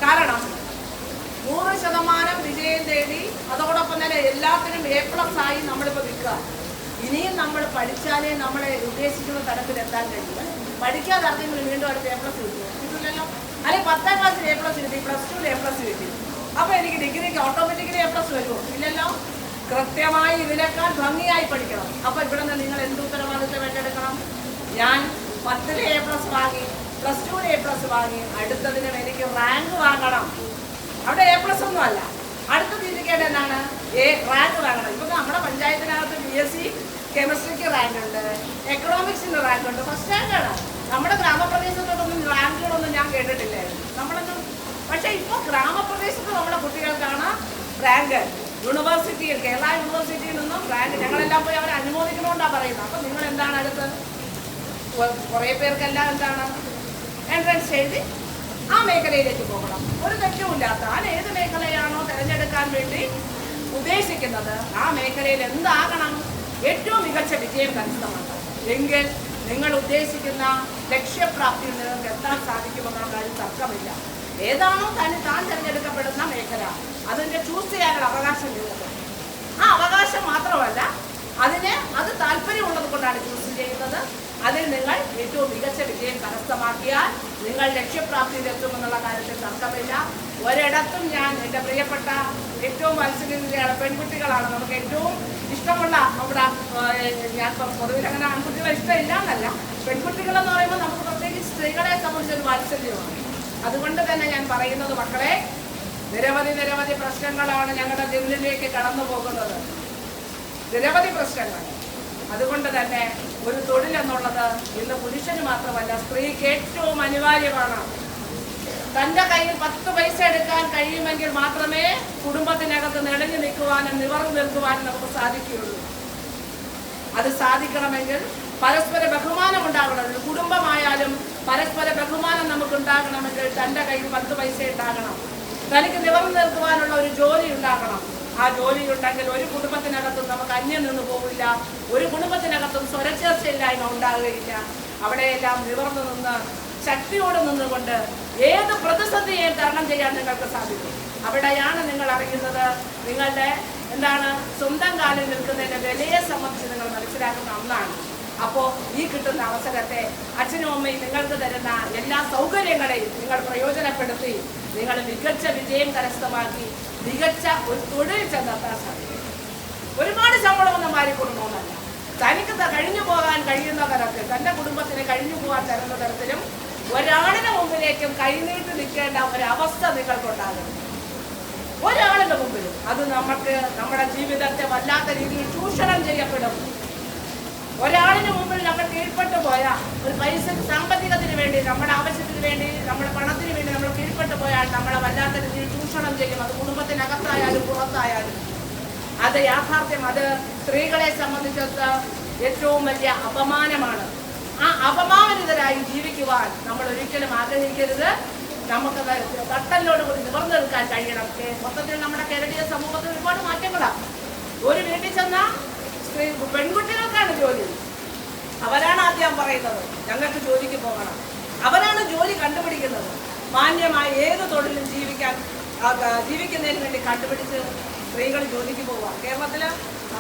കാരണം 100% വിജയം നേടി അതോടൊപ്പം തന്നെ എല്ലാത്തിനും A+ ആയി നമ്മളിപ്പോൾ നിൽക്കുക. ഇനിയും നമ്മൾ പഠിച്ചാലേ നമ്മളെ ഉദ്ദേശിക്കുന്ന തലത്തിൽ എത്താൻ കഴിയും. പഠിക്കാതെ ആർക്കെങ്കിലും വീണ്ടും അടുത്ത് A+ കിട്ടില്ലല്ലോ. അല്ലെങ്കിൽ 10ാം ക്ലാസ്സിൽ A+ കിട്ടി, +2 A+ കിട്ടി, അപ്പോൾ എനിക്ക് ഡിഗ്രിക്ക് ഓട്ടോമാറ്റിക്കലി A+ വരുമോ? ഇല്ലല്ലോ. കൃത്യമായി ഇതിനേക്കാൾ ഭംഗിയായി പഠിക്കണം. അപ്പോൾ ഇവിടെ നിന്ന് നിങ്ങൾ എന്ത് ഉത്തരവാദിത്തം ഏറ്റെടുക്കണം? ഞാൻ 10ൽ A+ വാങ്ങി, +2 A+ വാങ്ങി, അടുത്തതിനും എനിക്ക് റാങ്ക് വാങ്ങണം. അവിടെ A+ ഒന്നും അല്ല, അടുത്ത ചിന്തിക്കേണ്ടത് എന്താണ്? റാങ്ക് വാങ്ങണം. ഇപ്പം നമ്മുടെ പഞ്ചായത്തിനകത്ത് BSc കെമിസ്ട്രിക്ക് റാങ്ക് ഉണ്ട്, എക്കണോമിക്സിന് റാങ്ക് ഉണ്ട്, ഫസ്റ്റ് റാങ്കാണ്. നമ്മുടെ ഗ്രാമപ്രദേശത്തോടൊന്നും റാങ്കുകളൊന്നും ഞാൻ കേട്ടിട്ടില്ലായിരുന്നു നമ്മളൊന്നും. പക്ഷേ ഇപ്പോൾ ഗ്രാമപ്രദേശത്ത് നമ്മുടെ കുട്ടികൾക്കാണ് റാങ്ക്. യൂണിവേഴ്സിറ്റിയിൽ, കേരള യൂണിവേഴ്സിറ്റിയിൽ നിന്നും റാങ്ക് ഞങ്ങളെല്ലാം പോയി അവരെ അനുമോദിക്കണമെന്നാണ് പറയുന്നത്. അപ്പം നിങ്ങൾ എന്താണ് അടുത്ത്? കുറേ പേർക്കെല്ലാം എന്താണ് എൻട്രൻസ് എഴുതി ആ മേഖലയിലേക്ക് പോകണം. ഒരു തെറ്റുമില്ലാത്ത ഏത് മേഖലയാണോ തിരഞ്ഞെടുക്കാൻ വേണ്ടി ഉദ്ദേശിക്കുന്നത് ആ മേഖലയിൽ എന്താകണം? ഏറ്റവും മികച്ച വിജയം കരസ്ഥമാക്കണം. എങ്കിൽ നിങ്ങൾ ഉദ്ദേശിക്കുന്ന ലക്ഷ്യപ്രാപ്തിയിൽ നിങ്ങൾക്ക് എത്താൻ സാധിക്കുമെന്നുള്ള കാര്യം തർക്കമില്ല. ഏതാണോ താൻ തിരഞ്ഞെടുക്കപ്പെടുന്ന മേഖല അതിൻ്റെ ചൂസ് ചെയ്യാനുള്ള അവകാശം നിങ്ങൾക്ക്. ആ അവകാശം മാത്രമല്ല, അത് താല്പര്യമുള്ളത് കൊണ്ടാണ് ചൂസ് ചെയ്യുന്നത്. അതിൽ നിങ്ങൾ ഏറ്റവും മികച്ച വിജയം കരസ്ഥമാക്കിയാൽ നിങ്ങൾ ലക്ഷ്യപ്രാപ്തിയിലെത്തുമെന്നുള്ള കാര്യത്തിൽ തർക്കമില്ല. ഒരിടത്തും ഞാൻ എൻ്റെ പ്രിയപ്പെട്ട ഏറ്റവും മത്സരിക്കുകയാണ് പെൺകുട്ടികളാണ് നമുക്ക് ഏറ്റവും ഇഷ്ടമുള്ള നമ്മുടെ ഞാൻ പൊതുവിൽ അങ്ങനെ ആൺകുട്ടികളെ ഇഷ്ടമില്ല എന്നല്ല, പെൺകുട്ടികളെന്ന് പറയുമ്പോൾ നമുക്ക് പ്രത്യേകിച്ച് സ്ത്രീകളെ സംബന്ധിച്ചൊരു വാത്സല്യമാണ്. അതുകൊണ്ട് തന്നെ ഞാൻ പറയുന്നത്, മക്കളെ, നിരവധി പ്രശ്നങ്ങളാണ് ഞങ്ങളുടെ ജീവിതത്തിലേക്ക് കടന്നു പോകുന്നത്, നിരവധി പ്രശ്നങ്ങൾ. അതുകൊണ്ട് തന്നെ ഒരു തൊഴിലെന്നുള്ളത് ഇന്ന് പുരുഷന് മാത്രമല്ല സ്ത്രീക്ക് ഏറ്റവും അനിവാര്യമാണ്. തൻ്റെ കയ്യിൽ 10 പൈസ എടുക്കാൻ കഴിയുമെങ്കിൽ മാത്രമേ കുടുംബത്തിനകത്ത് നിലഞ്ഞു നിൽക്കുവാനും നിവർന്നു നിൽക്കുവാനും നമുക്ക് സാധിക്കുകയുള്ളൂ. അത് സാധിക്കണമെങ്കിൽ പരസ്പര ബഹുമാനം ഉണ്ടാകണം. കുടുംബമായാലും പരസ്പര ബഹുമാനം നമുക്ക് ഉണ്ടാകണമെങ്കിൽ തൻ്റെ കയ്യിൽ 10 പൈസ ഉണ്ടാകണം. തനിക്ക് നിവർന്നു നിൽക്കുവാനുള്ള ഒരു ജോലി ഉണ്ടാകണം. ആ ജോലി ഉണ്ടെങ്കിൽ ഒരു കുടുംബത്തിനകത്തും നമുക്ക് അന്യം നിന്ന് പോകില്ല. ഒരു കുടുംബത്തിനകത്തും സ്വരച്ചേർച്ചയില്ലായ്മ ഉണ്ടാകുകയില്ല. അവിടെയെല്ലാം നിവർന്നു നിന്ന് ശക്തിയോടെ നിന്നുകൊണ്ട് ഏത് പ്രതിസന്ധിയെയും തരണം ചെയ്യാൻ നിങ്ങൾക്ക് സാധിക്കും. അവിടെയാണ് നിങ്ങൾ അറിയുന്നത് നിങ്ങളുടെ സ്വന്തം കാലിൽ നിൽക്കുന്നതിന്റെ വിലയെ സംബന്ധിച്ച് നിങ്ങൾ മനസ്സിലാക്കുന്ന ഒന്നാണ്. അപ്പോൾ ഈ കിട്ടുന്ന അവസരത്തെ അച്ഛനും അമ്മയും നിങ്ങൾക്ക് തരുന്ന എല്ലാ സൗകര്യങ്ങളെയും നിങ്ങൾ പ്രയോജനപ്പെടുത്തി നിങ്ങൾ മികച്ച വിജയം കരസ്ഥമാക്കി മികച്ച ഒരു തൊഴിൽ ചെന്നെത്താൻ സാധിക്കും. ഒരുപാട് ശമ്പളമൊന്നും മാറിക്കൊടുക്കണമെന്നല്ല, തനിക്ക് കഴിഞ്ഞു പോകാൻ കഴിയുന്ന തരത്തിൽ തൻ്റെ കുടുംബത്തിന് കഴിഞ്ഞു പോകാൻ തരുന്ന തരത്തിലും ഒരാളിന്റെ മുമ്പിലേക്കും കൈനീട്ടി നിൽക്കേണ്ട ഒരവസ്ഥ നിങ്ങൾക്കുണ്ടാകും. ഒരാളിന്റെ മുമ്പിലും അത് നമ്മുടെ ജീവിതത്തെ വല്ലാത്ത രീതിയിൽ ചൂഷണം ചെയ്യപ്പെടും. ഒരാളിന് മുമ്പിൽ നമ്മൾ കീഴ്പ്പെട്ടു പോയാൽ ഒരു പൈസ സാമ്പത്തികത്തിന് വേണ്ടി നമ്മുടെ ആവശ്യത്തിന് വേണ്ടി നമ്മുടെ പണത്തിന് വേണ്ടി നമ്മൾ കീഴ്പ്പെട്ടു പോയാൽ നമ്മളെ വല്ലാത്ത രീതിയിൽ ചൂഷണം ചെയ്യും. അത് കുടുംബത്തിനകത്തായാലും പുറത്തായാലും അത് യാഥാർത്ഥ്യം. അത് സ്ത്രീകളെ സംബന്ധിച്ചിടത്ത് ഏറ്റവും വലിയ അപമാനമാണ്. ആ അപമാനിതരായി ജീവിക്കുവാൻ നമ്മൾ ഒരിക്കലും ആഗ്രഹിക്കരുത്. നമുക്ക് തട്ടലിനോട് കൂടി നിവർന്നു നിൽക്കാൻ കഴിയണം. മൊത്തത്തിൽ നമ്മുടെ കേരളീയ സമൂഹത്തിൽ ഒരുപാട് മാറ്റങ്ങളാണ്. ഒരു വീട്ടിൽ ചെന്ന പെൺകുട്ടികൾക്കാണ് ജോലി. അവരാണ് ആദ്യം പറയുന്നത് ഞങ്ങൾക്ക് ജോലിക്ക് പോകണം. അവരാണ് ജോലി കണ്ടുപിടിക്കുന്നത്. മാന്യമായ ഏത് തൊഴിലും ജീവിക്കുന്നതിന് വേണ്ടി കണ്ടുപിടിച്ച് സ്ത്രീകൾ ജോലിക്ക് പോവുക. കേരളത്തിലെ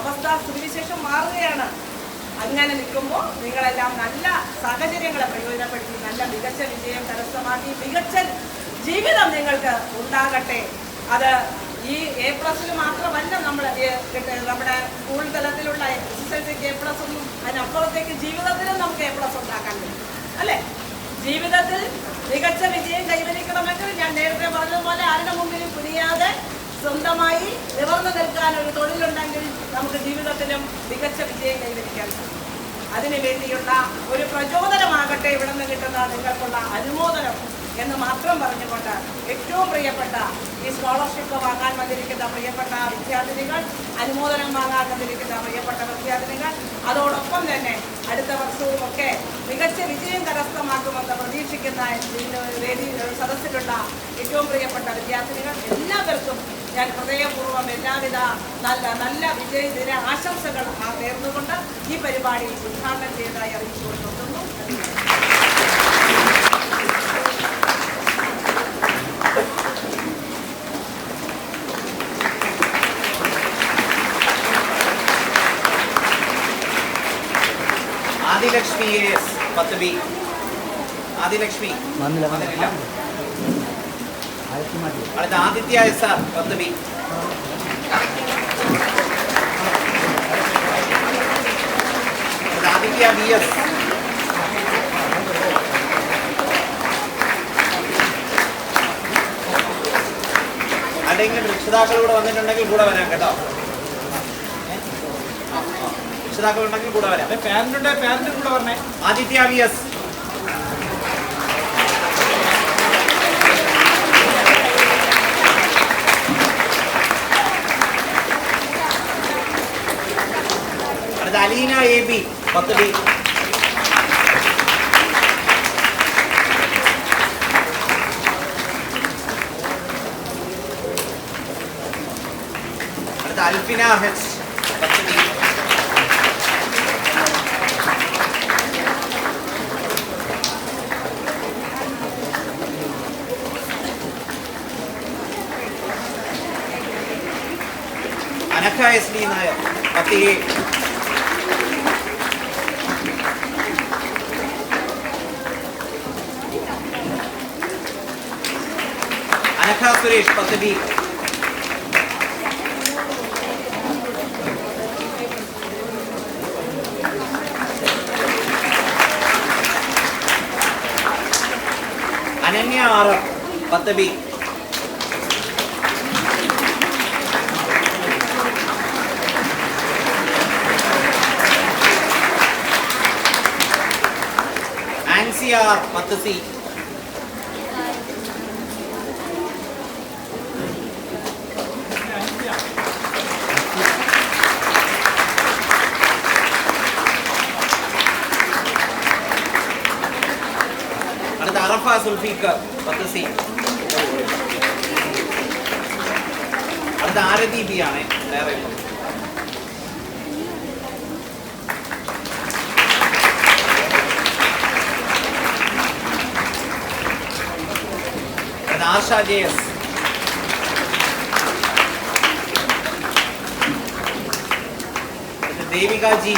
അവസ്ഥ സ്ഥിതിവിശേഷം മാറുകയാണ്. അങ്ങനെ നിൽക്കുമ്പോൾ നിങ്ങളെല്ലാം നല്ല സാഹചര്യങ്ങളെ പ്രയോജനപ്പെടുത്തി നല്ല മികച്ച വിജയം കരസ്ഥമാക്കി മികച്ച ജീവിതം നിങ്ങൾക്ക് ഉണ്ടാകട്ടെ. അത് ഈ A+ മാത്രമല്ല നമ്മുടെ സ്കൂൾ തലത്തിലുള്ള SSLCക്ക് A+ ഒന്നും അതിനപ്പുറത്തേക്ക് ജീവിതത്തിലും നമുക്ക് A+ ഉണ്ടാക്കാൻ കഴിയും അല്ലേ? ജീവിതത്തിൽ മികച്ച വിജയം കൈവരിക്കണമെങ്കിൽ ഞാൻ നേരത്തെ പറഞ്ഞതുപോലെ ആരുടെ മുമ്പിലും കുനിയാതെ സ്വന്തമായി നിവർന്നു നിൽക്കാൻ ഒരു തൊഴിലുണ്ടെങ്കിൽ നമുക്ക് ജീവിതത്തിലും മികച്ച വിജയം കൈവരിക്കാൻ സാധിക്കും. അതിനു വേണ്ടിയുള്ള ഒരു പ്രചോദനമാകട്ടെ ഇവിടെ നിന്ന് കിട്ടുന്ന നിങ്ങൾക്കുള്ള അനുമോദനം എന്ന് മാത്രം പറഞ്ഞുകൊണ്ട് ഏറ്റവും പ്രിയപ്പെട്ട ഈ സ്കോളർഷിപ്പ് വാങ്ങാൻ വന്നിരിക്കുന്ന പ്രിയപ്പെട്ട വിദ്യാർത്ഥിനികൾ, അനുമോദനം വാങ്ങാൻ വന്നിരിക്കുന്ന പ്രിയപ്പെട്ട വിദ്യാർത്ഥിനികൾ, അതോടൊപ്പം തന്നെ അടുത്ത വർഷവും ഒക്കെ മികച്ച വിജയം കരസ്ഥമാക്കുമെന്ന് പ്രതീക്ഷിക്കുന്ന വേദി സദസ്സിലുള്ള ഏറ്റവും പ്രിയപ്പെട്ട വിദ്യാർത്ഥിനികൾ എല്ലാവർക്കും ഞാൻ ഹൃദയപൂർവ്വം എല്ലാവിധ നല്ല വിജയദിന ആശംസകൾ നേർന്നുകൊണ്ട് ഈ പരിപാടി ഉദ്ഘാടനം ചെയ്തതായി അറിയിച്ചുകൊണ്ട് നിർത്തുന്നു. Adilakshmi AS 10B. ആദിലക്ഷ്മി വന്നില്ല. അടുത്ത Aditya SR 10B. Aditya VS. ആരെങ്കിലും രക്ഷിതാക്കൾ കൂടെ വന്നിട്ടുണ്ടെങ്കിൽ കൂടെ വരാം കേട്ടോ. രക്ഷിതാക്കൾ ഉണ്ടെങ്കിൽ കൂടെ വരാം. പാരന്റ് കൂടെ പറഞ്ഞേ. ആദിത്യ VS. അടുത്ത അലീന AB 10B. അടുത്ത Alfina H 10B. Anagha SD Nair 10A. Anagha Suresh 10B. Ananya RF 10B. ആൻസിയാർ 10C. മുസ്തഫ സുൽഫീഖർ 10 സി. അടുത്ത ആരതി ബി ആണ്. Asha J S. Devika G.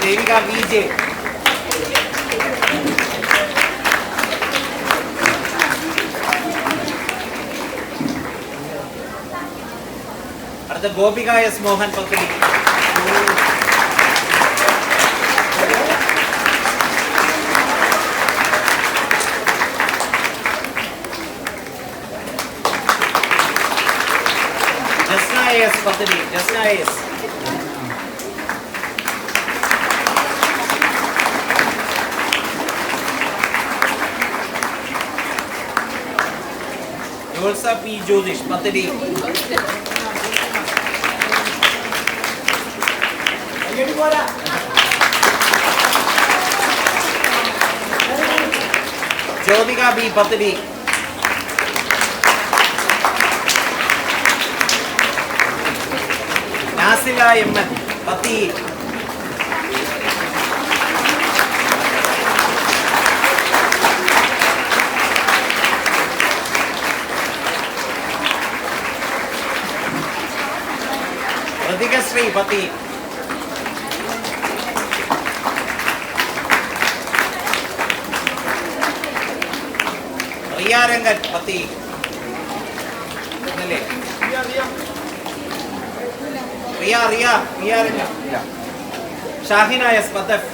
Devika V J. അടുത്ത ഗോപിക എസ് മോഹൻ പത്രി. ജസ്ന എസ് പത്രി. ജസ്ന എസ്. ജോത്സ പി ജ്യോതിഷ് പത്രി. ജ്യോതിക ബി പത്രി. നാസില എം എൻ പത്തി. ഋതികശ്രീ പത്തി. റിയ രംഗൻ പത്തി. റിയ രംഗൻ. ഷാഹിന എസ് പത്തഫ്.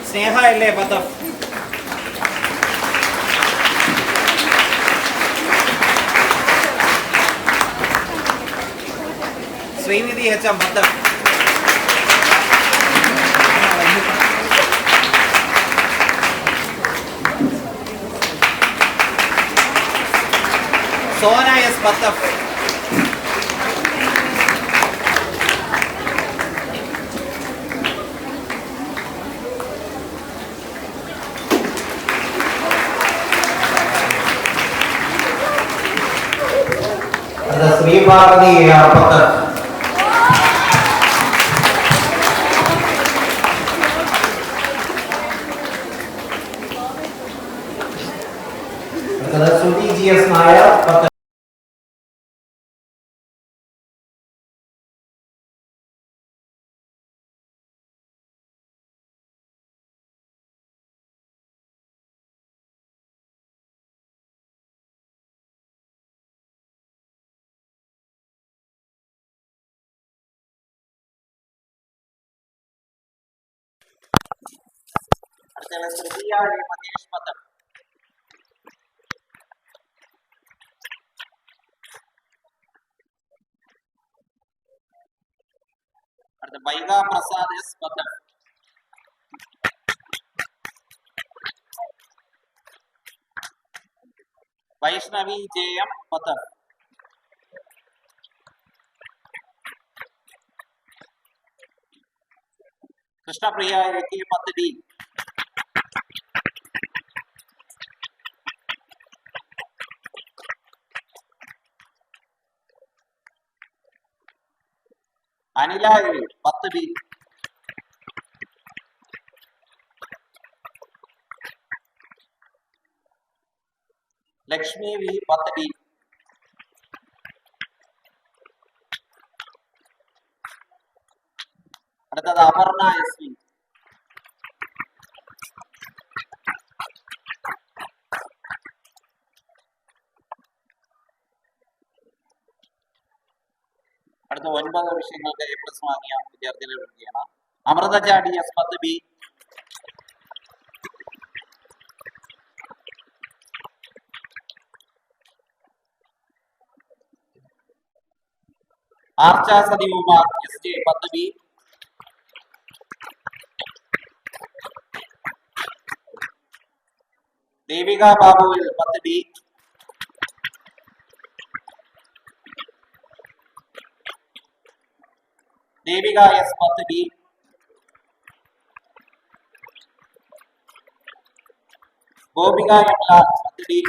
സ്നേഹ എല്ലേ പത്തഫ്. ശ്രീനിധി എച്ച് എം പത്തഫ്. സോന എസ് പത്തഫ്. ശ്രീഭാരതി പത്തഫ്. സുധി ജി എസ് നായർ പത്തഫ്. അടുത്ത ശ്രീയ മഹേഷ് പത്തഫ്. അടുത്ത വൈഗ പ്രസാദ് എസ് പത്തഫ്. വൈഷ്ണവി ജെ എം പത്തഫ്. കൃഷ്ണപ്രിയ കെ പത്ത് ഡി. അനില പത്ത് ബി. ലക്ഷ്മി വി പത്ത് ഡി. അടുത്തത് അപർണ എസ് വി. അടുത്ത 9 വിഷയങ്ങൾക്ക് A+ വാങ്ങിയ വിദ്യാർത്ഥികളെ വിളിക്കുകയാണ്. അമൃത ചാടി എസ് പത്ത് B. Archa Sathikumar S J പത്ത് ബി. ദേവിക ബാബു പത്ത് B. Devika S 10 B, Gopika M Lal 10 D,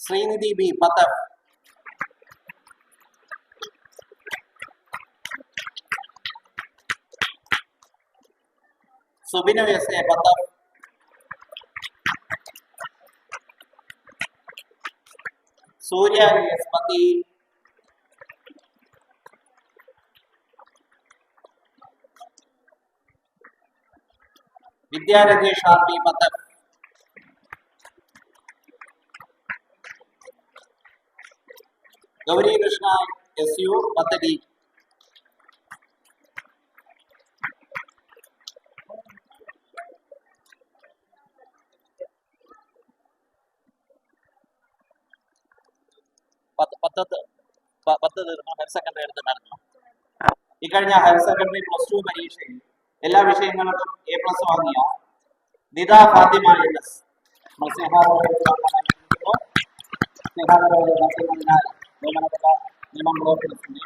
Sreenidhi B 10 F, Subinu S A 10 F, Surya S 10 E, Vidyaratheesh R P 10 F, Gouri Krishna S U 10 D, പത്ത് തീർന്നു. ഹയർ സെക്കൻഡറി എടുത്തിട്ടുണ്ടായിരുന്നു. ഇക്കഴിഞ്ഞ ഹയർ സെക്കൻഡറി +2 പരീക്ഷയിൽ എല്ലാ വിഷയങ്ങൾക്കും A+ വാങ്ങിയ നിത ഫാത്തിമ എസ് നിയമം പുറപ്പെടുത്തുന്നു.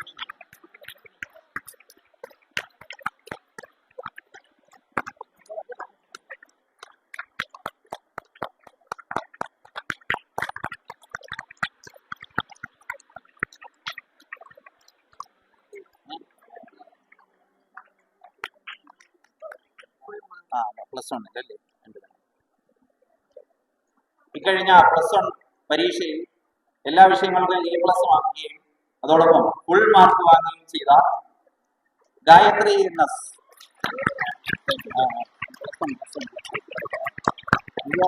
+1 അല്ലേ? ഇക്കഴിഞ്ഞ +1 പരീക്ഷയിൽ എല്ലാ വിഷയങ്ങൾക്കും A+ വാങ്ങുകയും അതോടൊപ്പം ഫുൾ മാർക്ക് വാങ്ങുകയും ചെയ്ത Gayathri S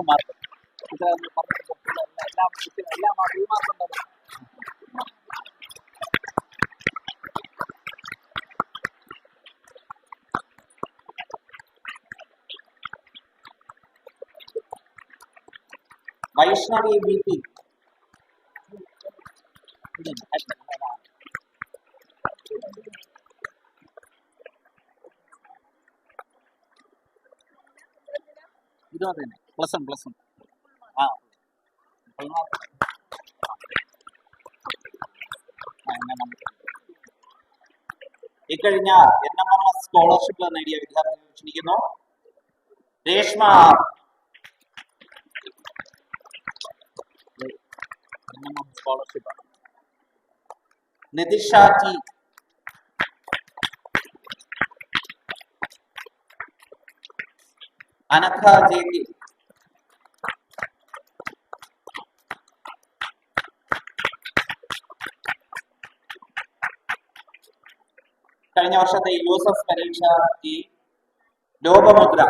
mark Vaishnavi B P ഇത് തന്നെ +1 ആ ഇക്കഴിഞ്ഞ NMMS സ്കോളർഷിപ്പ് നേടിയ വിദ്യാർത്ഥികൾ ക്ഷണിക്കുന്നു. Reshma scholarship, Nithisha T, Anagha J T, കഴിഞ്ഞ വർഷത്തെ യൂസഫ് പരീക്ഷ ടി, ലോകമുദ്ര,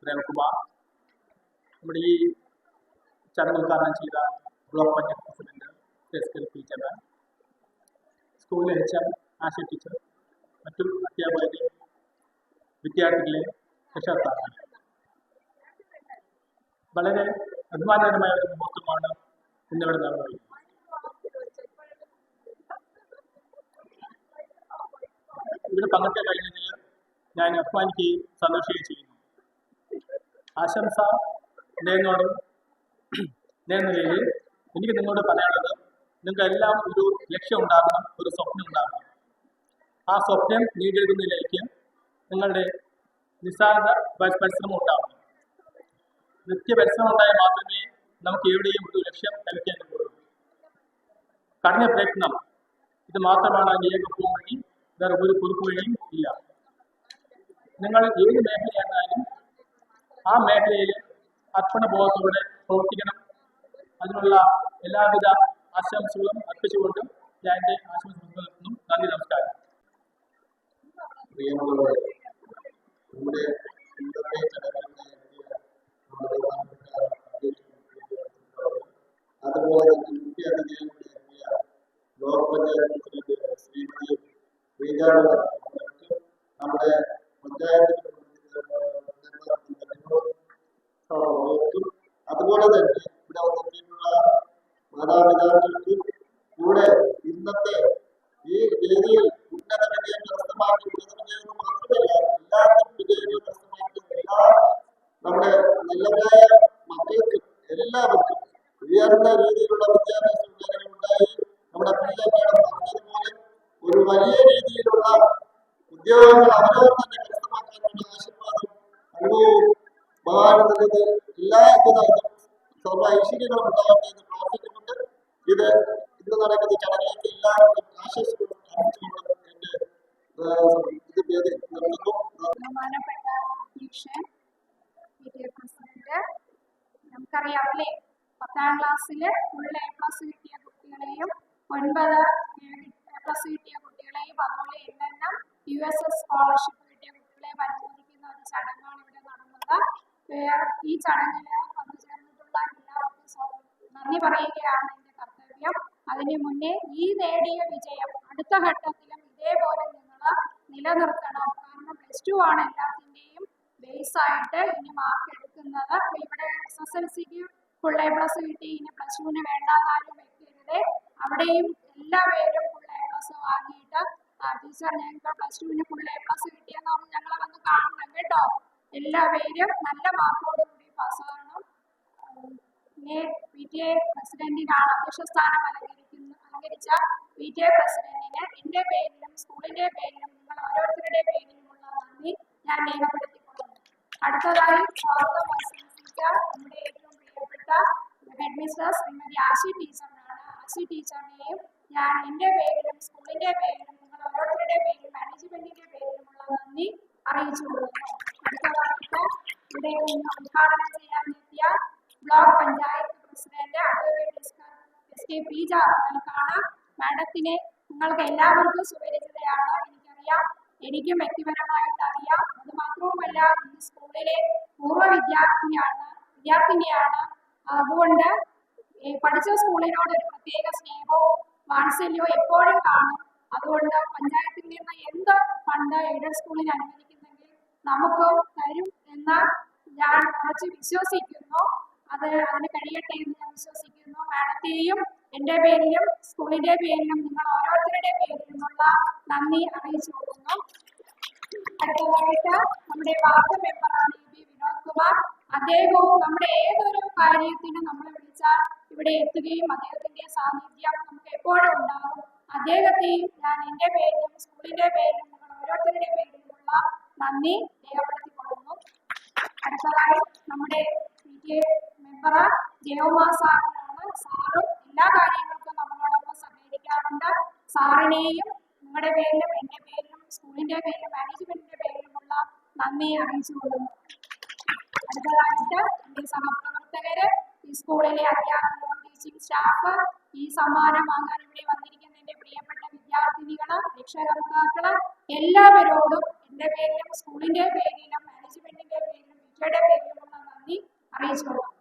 പ്രേംകുമാർ, നമ്മുടെ ഈ ചടങ്ങ് ഉദ്ഘാടനം ചെയ്ത block panchayat president SKP chairman, സ്കൂളിലെ HM ആശ ടീച്ചർ, മറ്റു അധ്യാപകരെ, വിദ്യാർത്ഥികളെ, രക്ഷകർത്താക്കളെ, വളരെ അഭിമാനകരമായ ഒരു മുഹൂർത്തമാണ് ഇന്നിവിടെ നടന്നത്. ഇവിടെ പങ്കെടുക്കാൻ കഴിഞ്ഞതിൽ ഞാൻ അഭിമാനിക്കുകയും സന്തോഷിക്കുകയും ചെയ്യുന്നു. ആശംസ നേരുന്നോടും നേരുന്ന നിലയിൽ എനിക്ക് നിങ്ങളോട് പറയാനുള്ളത്, നിങ്ങൾക്ക് എല്ലാം ഒരു ലക്ഷ്യം ഉണ്ടാകണം, ഒരു സ്വപ്നം ഉണ്ടാകണം. ആ സ്വപ്നം നേടിയെടുക്കുന്നതിലേക്ക് നിങ്ങളുടെ നിസ്സാര പരിശ്രമം ഉണ്ടാകണം. നിത്യപരിശ്രമം ഉണ്ടായാൽ മാത്രമേ നമുക്ക് എവിടെയും ഒരു ലക്ഷ്യം കൈവരിക്കാൻ കഴിയുള്ളൂ. കഠിന പ്രയത്നം ഇത് മാത്രമാണ് അതിൻ്റെ ഏക പോംവഴി, വേറെ ഒരു കുറുക്കു വഴിയും ഇല്ല. നിങ്ങൾ ഏത് മേഖലയായിരുന്നാലും ആ മേഖലയിൽ അർപ്പണബോധത്തോടെ പ്രവർത്തിക്കണം. അതിനുള്ള എല്ലാവിധ ആശംസകളും അർപ്പിച്ചുകൊണ്ട് ഞാൻ എൻ്റെ ആശംസ നിർത്തുന്നു. നന്ദി, നമസ്കാരം. നമ്മുടെ ഇന്നത്തെ ചടങ്ങുകളുടെ അതുപോലെ തന്നെ മുഖ്യ അതിഥിയായ ബ്ലോക്ക് പഞ്ചായത്ത് പ്രസിഡന്റ് ശ്രീമതി ശ്രീജാട നമ്മുടെ പഞ്ചായത്ത് അതുപോലെ തന്നെ ഇവിടെ വന്നിട്ടുള്ള മാതാപിതാക്കൾക്ക് കൂടെ ഇന്നത്തെ രീതിയിൽ ഉന്നത വിജയം കരസ്ഥമാക്കി, ഉന്നത വിജയം മാത്രമല്ല എല്ലാത്തിനും വിജയങ്ങൾ കരസ്ഥമാക്കി എല്ലാ നമ്മുടെ നല്ലവരായ മക്കൾക്ക് എല്ലാവർക്കും ഉയർന്ന രീതിയിലുള്ള വിദ്യാഭ്യാസ വിവരങ്ങൾ ഉണ്ടായി. നമ്മുടെ പ്രിയ മേഡം പറഞ്ഞതുപോലെ ഒരു വലിയ രീതിയിലുള്ള ഉദ്യോഗങ്ങൾ അവരവർ തന്നെ കരസ്ഥമാക്കാനുള്ള ആശീർവാദം അനുഭവവും ഭാരതത്തിൽ എല്ലാവിധ സർവ്വ ഐശ്വര്യങ്ങളും ഉണ്ടാവട്ടെ എന്ന് പ്രാർത്ഥിക്കുന്നുണ്ട്. ഇത് ഇന്ന് നടക്കുന്ന ചടങ്ങിലേക്ക് എല്ലാവർക്കും ആശംസകളും അറിയിച്ചുകൊണ്ട് എന്റെ ഇത് പേര് നിർത്തുന്നു. ബഹുമാനപ്പെട്ട അധ്യക്ഷൻ, പ്രസിഡന്റ്, നമുക്കറിയാം അല്ലേ, 10ാം ക്ലാസ്സില് ഫുൾ A+ കിട്ടിയ കുട്ടികളെയും 9 A+ കിട്ടിയ കുട്ടികളെയും അതുപോലെ NNM USS സ്കോളർഷിപ്പ് കിട്ടിയ കുട്ടികളെ അനുമോദിക്കുന്ന ഒരു ചടങ്ങാണ് ഇവിടെ നടന്നത്. ഈ ചടങ്ങിൽ പങ്കുചേർന്നിട്ടുള്ള എല്ലാവർക്കും നന്ദി പറയുകയാണ് എന്റെ കർത്തവ്യം. അതിനു മുന്നേ ഈ നേടിയ വിജയം അടുത്ത ഘട്ടത്തിലും ഇതേപോലെ നിങ്ങൾ നിലനിർത്തണം. കാരണം +2 ആണ് എല്ലാത്തിന്റെയും ബേസ് ആയിട്ട് ഇനി മാർക്ക് എടുക്കുന്നത്. ഇവിടെ SSLCക്ക് ഫുൾ A+ കിട്ടി, ഇനി +2ന് വേണ്ടാന്നാരും വെക്കരുത്. അവിടെയും എല്ലാവരും ഫുൾ A+ വാങ്ങിയിട്ട് ടീച്ചർ ഞങ്ങൾക്ക് +2ന് ഫുൾ A+ കിട്ടിയെന്ന് പറഞ്ഞ് ഞങ്ങളെ വന്ന് കാണണം കേട്ടോ. എല്ലാവരും നല്ല മാർക്കോടുകൂടി പാസ്സാകണം. PTA പ്രസിഡന്റിനാണ് അധ്യക്ഷ സ്ഥാനം അലങ്കരിച്ച PTA പ്രസിഡന്റിന് എന്റെ പേരിലും സ്കൂളിന്റെ പേരിലും നിങ്ങൾ ഓരോരുത്തരുടെ പേരിലുമുള്ള നന്ദി ഞാൻ രേഖപ്പെടുത്തിക്കൊള്ളുന്നു. അടുത്തതായി സ്വാഗതം ആശംസിച്ച നമ്മുടെ ഏറ്റവും പ്രിയപ്പെട്ട ഹെഡ് മിസ്ട്രസ് ശ്രീമതി ആശി ടീച്ചറിനാണ്. ആശി ടീച്ചറിനെയും ഞാൻ എന്റെ പേരിലും സ്കൂളിന്റെ പേരിലും നിങ്ങൾ ഓരോരുത്തരുടെ പേരിലും മാനേജ്മെന്റിന്റെ പേരിലുമുള്ള നന്ദി അറിയിച്ചുകൊള്ളുന്നു. അടുത്തതായിട്ട് ഇവിടെ നിന്ന് ഉദ്ഘാടനം ചെയ്യാൻ എത്തിയ block panchayat president advocate SK Pooja അവർക്കാണ്. മാഡത്തിനെ നിങ്ങൾക്ക് എല്ലാവർക്കും സുപരിചിതയാണ്, എനിക്കറിയാം, എനിക്കും വ്യക്തിപരമായിട്ട് അറിയാം. അത് മാത്രവുമല്ല ഈ സ്കൂളിലെ പൂർവ്വ വിദ്യാർത്ഥിനിയാണ്. അതുകൊണ്ട് പഠിച്ച സ്കൂളിനോട് ഒരു പ്രത്യേക സ്നേഹവും വാത്സല്യവും എപ്പോഴും കാണും. അതുകൊണ്ട് പഞ്ചായത്തിൽ നിന്ന് എന്ത് ഫണ്ട് എയ്ഡഡ് സ്കൂളിന് അനുവദിക്കുന്നെങ്കിൽ നമുക്ക് തരും എന്ന് ഞാൻ കുറച്ച് വിശ്വസിക്കുന്നു. അതിന് കഴിയട്ടെ എന്ന് ഞാൻ വിശ്വസിക്കുന്നു. മാഡത്തെയും എന്റെ പേരിലും സ്കൂളിന്റെ പേരിലും നിങ്ങൾ ഓരോരുത്തരുടെ പേരിലുമുള്ള നന്ദി അറിയിച്ചു കൊടുക്കുന്നു. അടുത്തതായിട്ട് നമ്മുടെ വാർഡ് മെമ്പറാണ് വിനോദ് കുമാർ. അദ്ദേഹവും നമ്മുടെ ഏതൊരു കാര്യത്തിനും നമ്മളെ വിളിച്ചാൽ ഇവിടെ എത്തുകയും അദ്ദേഹത്തിന്റെ സാന്നിധ്യം നമുക്ക് എപ്പോഴും ഉണ്ടാകും. അദ്ദേഹത്തെയും ഞാൻ എന്റെ പേരിലും സ്കൂളിന്റെ പേരിലും നിങ്ങൾ ഓരോരുത്തരുടെ പേരിലുമുള്ള നന്ദി രേഖപ്പെടുത്തിക്കൊള്ളുന്നു. അടുത്തതായി നമ്മുടെ PTA മെമ്പർ ജയോമാ സാറിനാണ്. സാറും എല്ലാ കാര്യങ്ങൾക്കും നമ്മളോടൊപ്പം സഹകരിക്കാറുണ്ട്. സാറിനെയും നിങ്ങളുടെ പേരിലും എന്റെ പേരിലും സ്കൂളിന്റെ പേരിലും മാനേജ്മെന്റിന്റെ പേരിലുമുള്ള നന്ദി അറിയിച്ചുകൊള്ളുന്നു. അടുത്തതായിട്ട് എന്റെ സഹപ്രവർത്തകര്, ഈ സ്കൂളിലെ അധ്യാപകരും ടീച്ചിങ് സ്റ്റാഫ്, ഈ സമ്മാനം വാങ്ങാൻ ഇവിടെ വന്നിരിക്കുന്ന എന്റെ പ്രിയപ്പെട്ട വിദ്യാർത്ഥിനികള്, രക്ഷകർത്താക്കള്, എല്ലാവരോടും എന്റെ പേരിലും സ്കൂളിന്റെ പേരിലും മാനേജ്മെന്റിന്റെ പേരിലും PTAയുടെ പേരിലുമുള്ള നന്ദി അറിയിച്ചുകൊള്ളുന്നു.